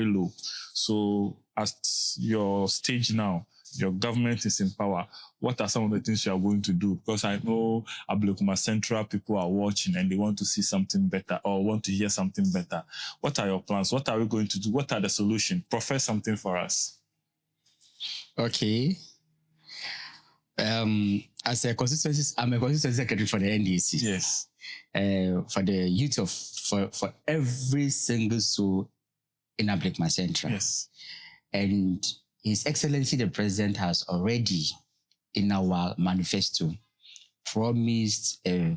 low. So at your stage now, your government is in power. What are some of the things you are going to do? Because I know Ablekuma Central people are watching and they want to see something better or want to hear something better. What are your plans? What are we going to do? What are the solutions? Profess something for us. Okay. As a constituency, I'm a constituency secretary for the NDC. Yes. For the youth of for every single soul in Ablekuma Central. Yes. And His Excellency the President has already, in our manifesto, promised a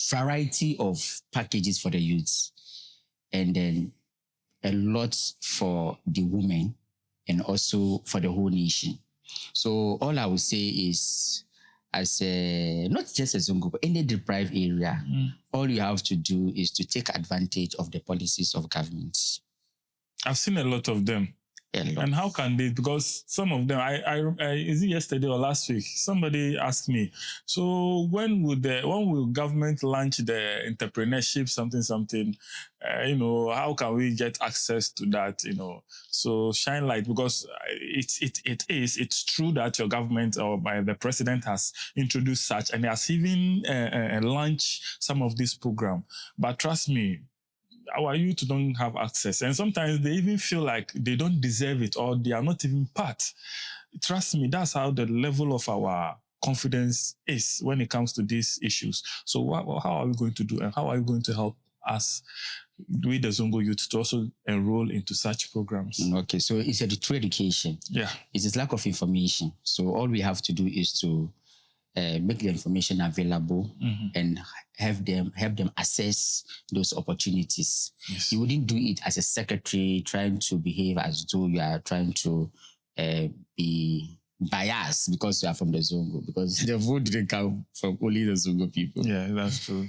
variety of packages for the youths, and then a lot for the women, and also for the whole nation. So all I would say is, as not just a Zongo, but any deprived area, all you have to do is to take advantage of the policies of governments. I've seen a lot of them. And how can they? Because some of them, is it yesterday or last week? Somebody asked me, so when will government launch the entrepreneurship something? How can we get access to that? So shine light, because it's true that your government or by the president has introduced such and has even launched some of this program. But trust me, our youth don't have access, and sometimes they even feel like they don't deserve it or they are not even part. Trust me, that's how the level of our confidence is when it comes to these issues. So how are we going to do, and how are you going to help us, with the Zongo youth, to also enroll into such programs? Okay, so it's a true education. Yeah. It's a lack of information. So all we have to do is to make the information available and help them assess those opportunities. Yes. You wouldn't do it as a secretary trying to behave as though you are trying to be biased because you are from the Zongo, because the vote didn't come from only the Zongo people. Yeah, that's true.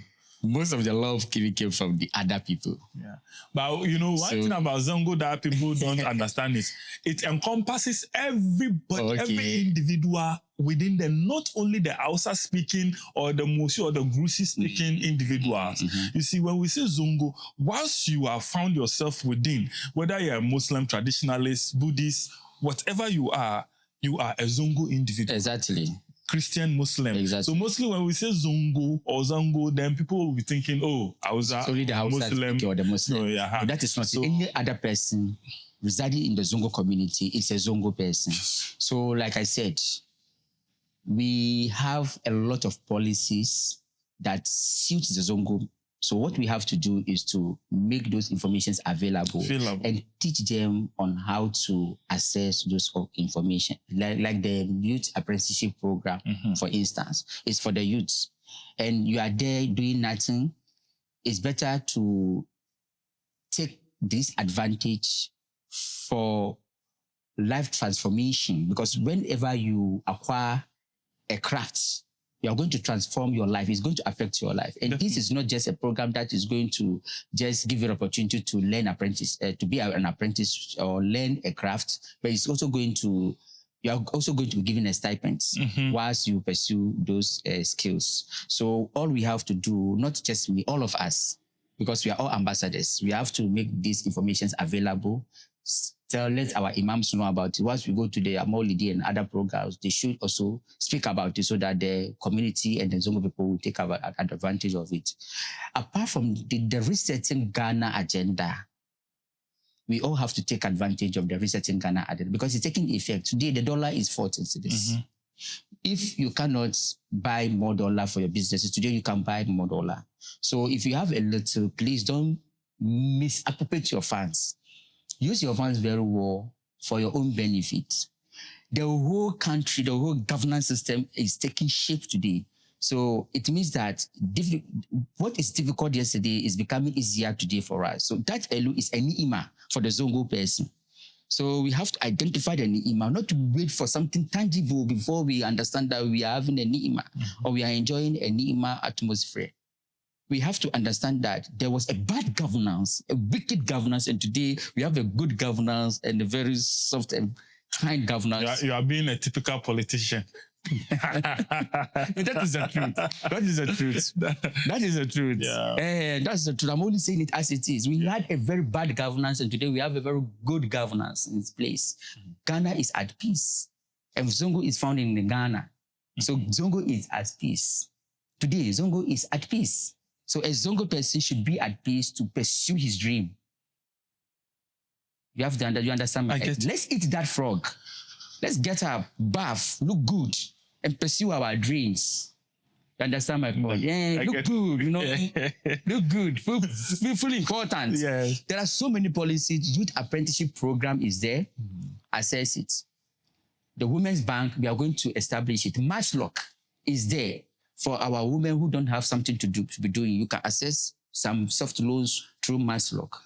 most of the love came from the other people. Yeah. But you know, one thing about Zongo that people don't understand is it encompasses everybody, every individual within them, not only the Hausa speaking or the Musi or the Grusi speaking individuals. You see, when we say Zongo, once you have found yourself within, whether you're a Muslim, traditionalist, Buddhist, whatever you are a Zongo individual. Exactly. Christian, Muslim. Exactly. So mostly when we say Zongo or Zango, then people will be thinking, oh, Hausa, only the Hausa Muslim or the Muslim. No, yeah. But that is not so, any other person residing in the Zongo community is a Zongo person. So like I said, we have a lot of policies that suit the Zongo. So what we have to do is to make those informations available and teach them on how to access those information. Like the youth apprenticeship program, for instance, is for the youths. And you are there doing nothing. It's better to take this advantage for life transformation, because whenever you acquire a craft, you are going to transform your life. It's going to affect your life. And this is not just a program that is going to just give you an opportunity to learn to be an apprentice or learn a craft, but it's also going to, you are also going to be given a stipend whilst you pursue those skills. So all we have to do, not just me, all of us, because we are all ambassadors, we have to make these informations available. Let our imams know about it. Once we go to the Maulidi and other programs, they should also speak about it so that the community and the Zongo people will take advantage of it. Apart from the resetting Ghana agenda, we all have to take advantage of the resetting Ghana agenda because it's taking effect. Today, the dollar is 14 cedis. If you cannot buy more dollar for your businesses, today you can buy more dollar. So if you have a little, please don't misappropriate your funds. Use your funds very well for your own benefit. The whole country, the whole governance system is taking shape today. So it means that what is difficult yesterday is becoming easier today for us. So that alone is a ni'ima for the Zongo person. So we have to identify the ni'ima, not to wait for something tangible before we understand that we are having a ni'ima or we are enjoying a ni'ima atmosphere. We have to understand that there was a bad governance, a wicked governance, and today we have a good governance and a very soft and kind governance. You are being a typical politician. That is the truth. That is the truth. That is the truth. Yeah. That's the truth. I'm only saying it as it is. We had a very bad governance, and today we have a very good governance in its place. Ghana is at peace. And Zongo is found in Ghana. So Zongo is at peace. Today, Zongo is at peace. So a Zongo person should be at peace to pursue his dream. You have to understand. Let's eat that frog. Let's get up, bath, look good, and pursue our dreams. You understand my point? Yeah, look good, you know. Look good, feel important. Yes. There are so many policies. Youth apprenticeship program is there. Access it. The Women's Bank, we are going to establish it. Matchlock is there. For our women who don't have something to be doing, you can access some soft loans through Matchlock.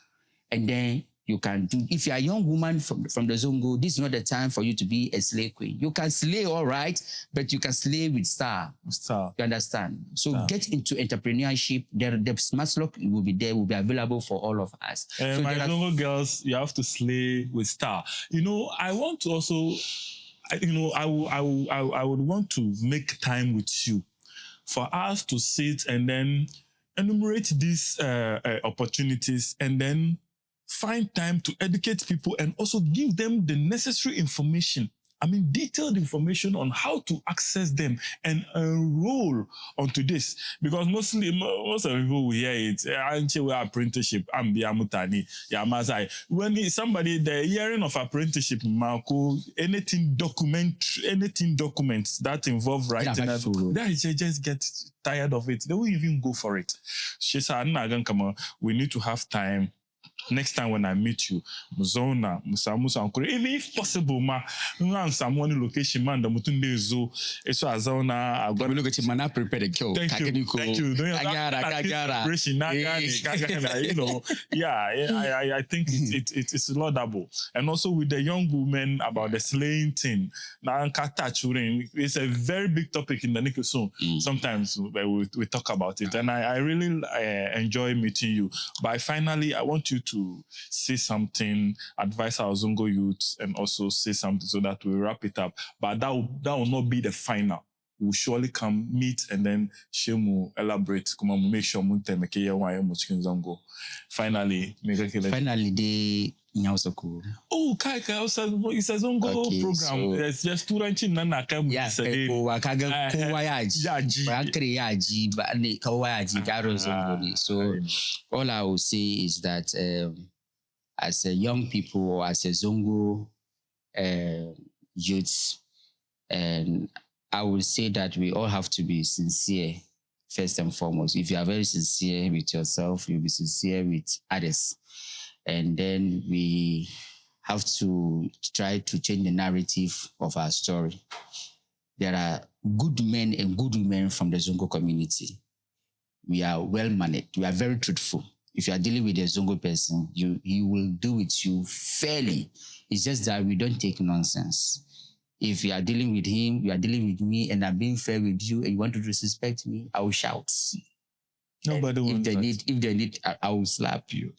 And then you can do, if you're a young woman from the Zongo, this is not the time for you to be a slave queen. You can slay all right, but you can slay with style. You understand? So get into entrepreneurship. The Matchlock will be there, will be available for all of us. So my Zongo girls, you have to slay with style. You know, I want to also, you know, I would want to make time with you for us to sit and then enumerate these opportunities and then find time to educate people and also give them the necessary information. I mean, detailed information on how to access them and enroll onto this. Because most of the people will hear it, apprenticeship, when somebody, the hearing of apprenticeship, anything documents that involve writing, they just get tired of it. They won't even go for it. We need to have time next time when I meet you, Muzona, Musamusa, even if possible, some one location, man, the Mutunde Zoo, it's a zona. I'm going to look at you, man. I prepared a kill. Thank you. Yeah, I think it's laudable. And also with the young women about the slaying thing. Now, it's a very big topic in the Nico Soon. Sometimes we talk about it, and I really enjoy meeting you. But finally, I want you to say something, advise our Zongo youths, and also say something so that we wrap it up. But that will not be the final. We'll surely come meet and then Shemu elaborate. Come make sure Munte make Zongo. Finally, they Nyausoku. Oh, Kaika, it's a Zongo program. So, it's just two ranching Nana Kam. Yeah, Wakaga Yaji, but Kawayaji, Garo. So all I will say is that as a young people or as a Zongo youths, and I would say that we all have to be sincere, first and foremost. If you are very sincere with yourself, you'll be sincere with others. And then we have to try to change the narrative of our story. There are good men and good women from the Zongo community. We are well-mannered. We are very truthful. If you are dealing with a Zongo person, he will do with you fairly. It's just that we don't take nonsense. If you are dealing with him, you are dealing with me, and I'm being fair with you, and you want to disrespect me, I will shout. Nobody wants that. If they need, I will slap you.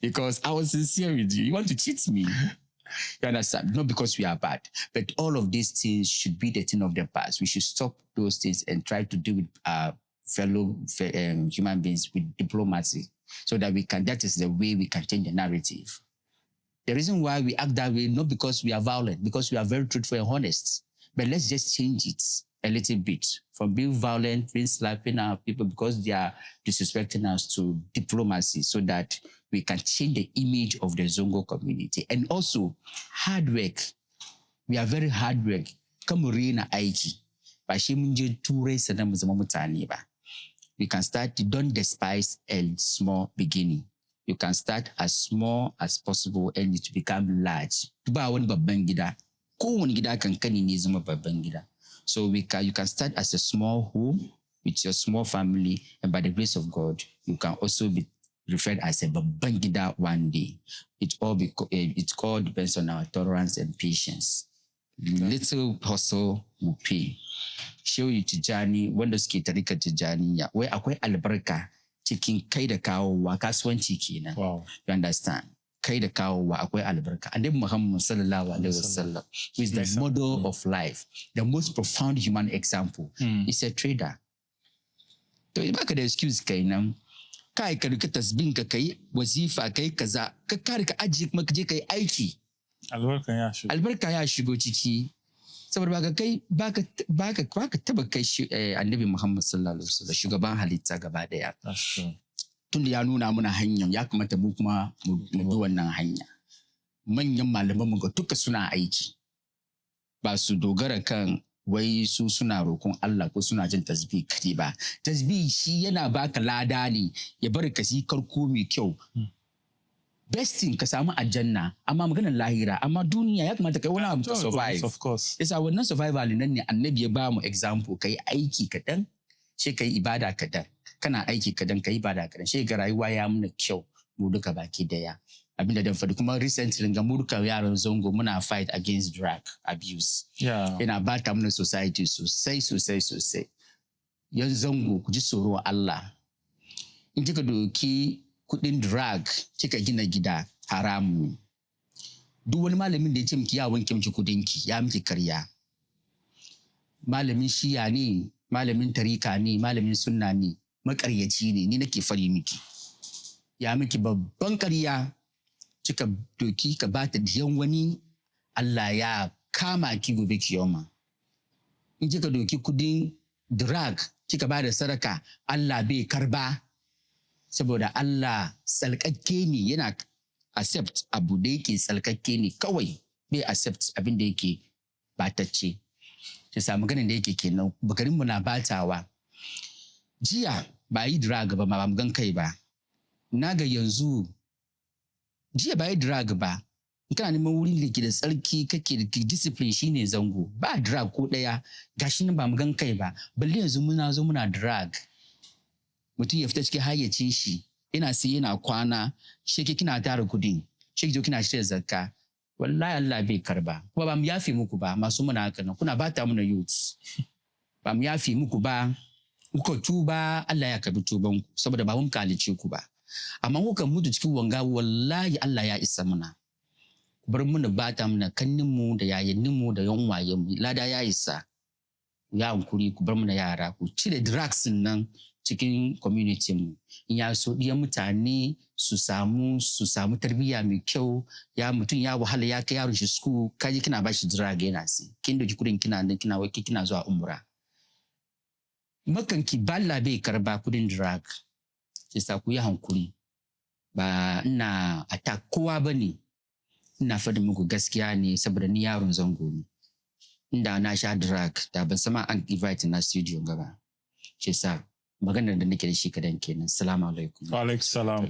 Because I was sincere with you. You want to cheat me. You understand? Not because we are bad. But all of these things should be the thing of the past. We should stop those things and try to deal with our fellow human beings with diplomacy. So that that is the way we can change the narrative. The reason why we act that way, not because we are violent, because we are very truthful and honest. But let's just change it a little bit from being violent, being slapping our people because they are disrespecting us, to diplomacy, so that we can change the image of the Zongo community. And also hard work. We are very hard work. Kamurina aiki. We can start, don't despise a small beginning. You can start as small as possible and it become large. So you can start as a small home with your small family, and by the grace of God, you can also be referred as a babangida one day. It all depends on our tolerance and patience. Little hustle will pay. Show you Tijani, wanda suke tarika Tijani ya, wai akwai albarka cikin kai da kawowa kasuwanci kenan. Wow. You understand? Kai da kawowa akwai albarka. And then Muhammad sallallahu alaihi wasallam, who is the model of life, the most profound human example, is a trader. To baka da excuse kai nan, kai ka rika tasbin ka kai wazifa kai kaza, ka kare ka ajiye kuma ka je kai aiki. Albarka ya shigo ciki. Saboda baka taba kai annabi Muhammad sallallahu alaihi wasallam shugaban halitta gaba daya. Tunda ya nuna mana hanyar, ya kamata mu kuma mu bi wannan hanya. Manyan malaman mu duka suna aiki. Ba su dogara kan wai su suna roƙon Allah ko suna jin tasbih kadi ba. Tasbih shi yana baka lada ne, ya bar ka si karko mai kyau. Best thing ka samu aljanna, amma maganar lahira, amma duniya ya kamata kai wani abu ka survive. Of course. Yasa wannan survival nan ne annabi ya ba mu example, kai aiki kadan, sai kai ibada kadan. Kana aiki kadan, kai ibada kadan. Sai ga rayuwa ya muna kyau mu duka baki daya. Abinda dan fadi kuma recently ga mu duka yaran Zongo muna fight against drug abuse. Yeah. Yana bata mana society sosai. Yan Zongo ku ji tsoro Allah. In kika doki kudin drug kika gina gida, haramu. Duk wani malamin da ya ce miki ya wanke miki kudinki, ya miki karya. Malamin shiya ne, malamin tarika ne, malamin sunna ne, makaryaci ne, ni nake fari miki. Ya miki babban karya, kika doki ka bata diyan wani, Allah ya kama ki gobe kiyama. In kika doki kudin drug kika bada sadaka, Allah bai karba. Saboda Allah tsalkakke ne, yana accept abu da yake tsalkakke ne kawai, bai accept abin da yake batacce. Sai samu ganin da yake kenan, bakarinmu na batawa. Jiya ba yi drag ba, ba mu gan kai ba. Na ga yanzu jiya ba drug ba kana neman wurin da ke da tsarki kake da discipline shine zango ba drug ko daya gashi nan ba mu gan kai ba balle yanzu muna drug mutum ya fita cikin hayyacin shi yana sai yana kwana sheke kina tara kudi sheke jo kina shirya zakka wallahi Allah bai karba kuma ba mu yafe muku ba masu muna haka nan kuna bata muna youth ba mu yafe muku ba kuka tuba Allah ya karbi tuban ku saboda ba mun kalice ku ba amma kuka mutu cikin wanga wallahi Allah ya isa muna bar muna bata muna kannin mu da yayannin mu da yan wayen mu lada ya isa ya hankuri ku bar muna yara ku cire drugs nan cikin community mu in ya so diyan mutane su samu tarbiyya mai kyau ya mutum ya wahala ya kai yaron shi school kaje kina bashi drug yana si kin doki kudin kina nan kina waki kina zuwa umra makanki balla bai karba kudin drug sai sa ku yi hankuri ba ina attack kowa bane ina faɗin muku gaskiya ne saboda ni yaron zango ne inda na sha drug da ban sama an invite na studio gaba sai sa maganar da nake da shi kadan kenan assalamu alaikum wa alaikum salam.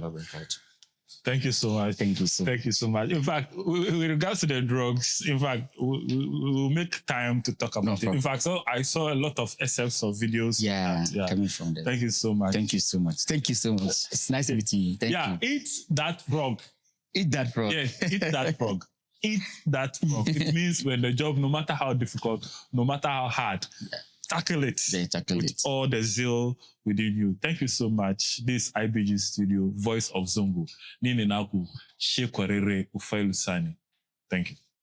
Thank you so much. Thank you so much. In fact, with regards to the drugs, in fact, we'll make time to talk about it. In fact, so I saw a lot of SFs of videos. Coming from there. Thank you so much. Thank you so much. It's nice meeting you. Thank you. Eat that frog. Eat that frog. Yes, eat that frog. Eat that frog. It means when the job, no matter how difficult, no matter how hard, tackle it with all the zeal within you. Thank you so much. This IBG Studio, Voice of Zongo. Nini Naku, Shekwarere Ufailusani. Thank you.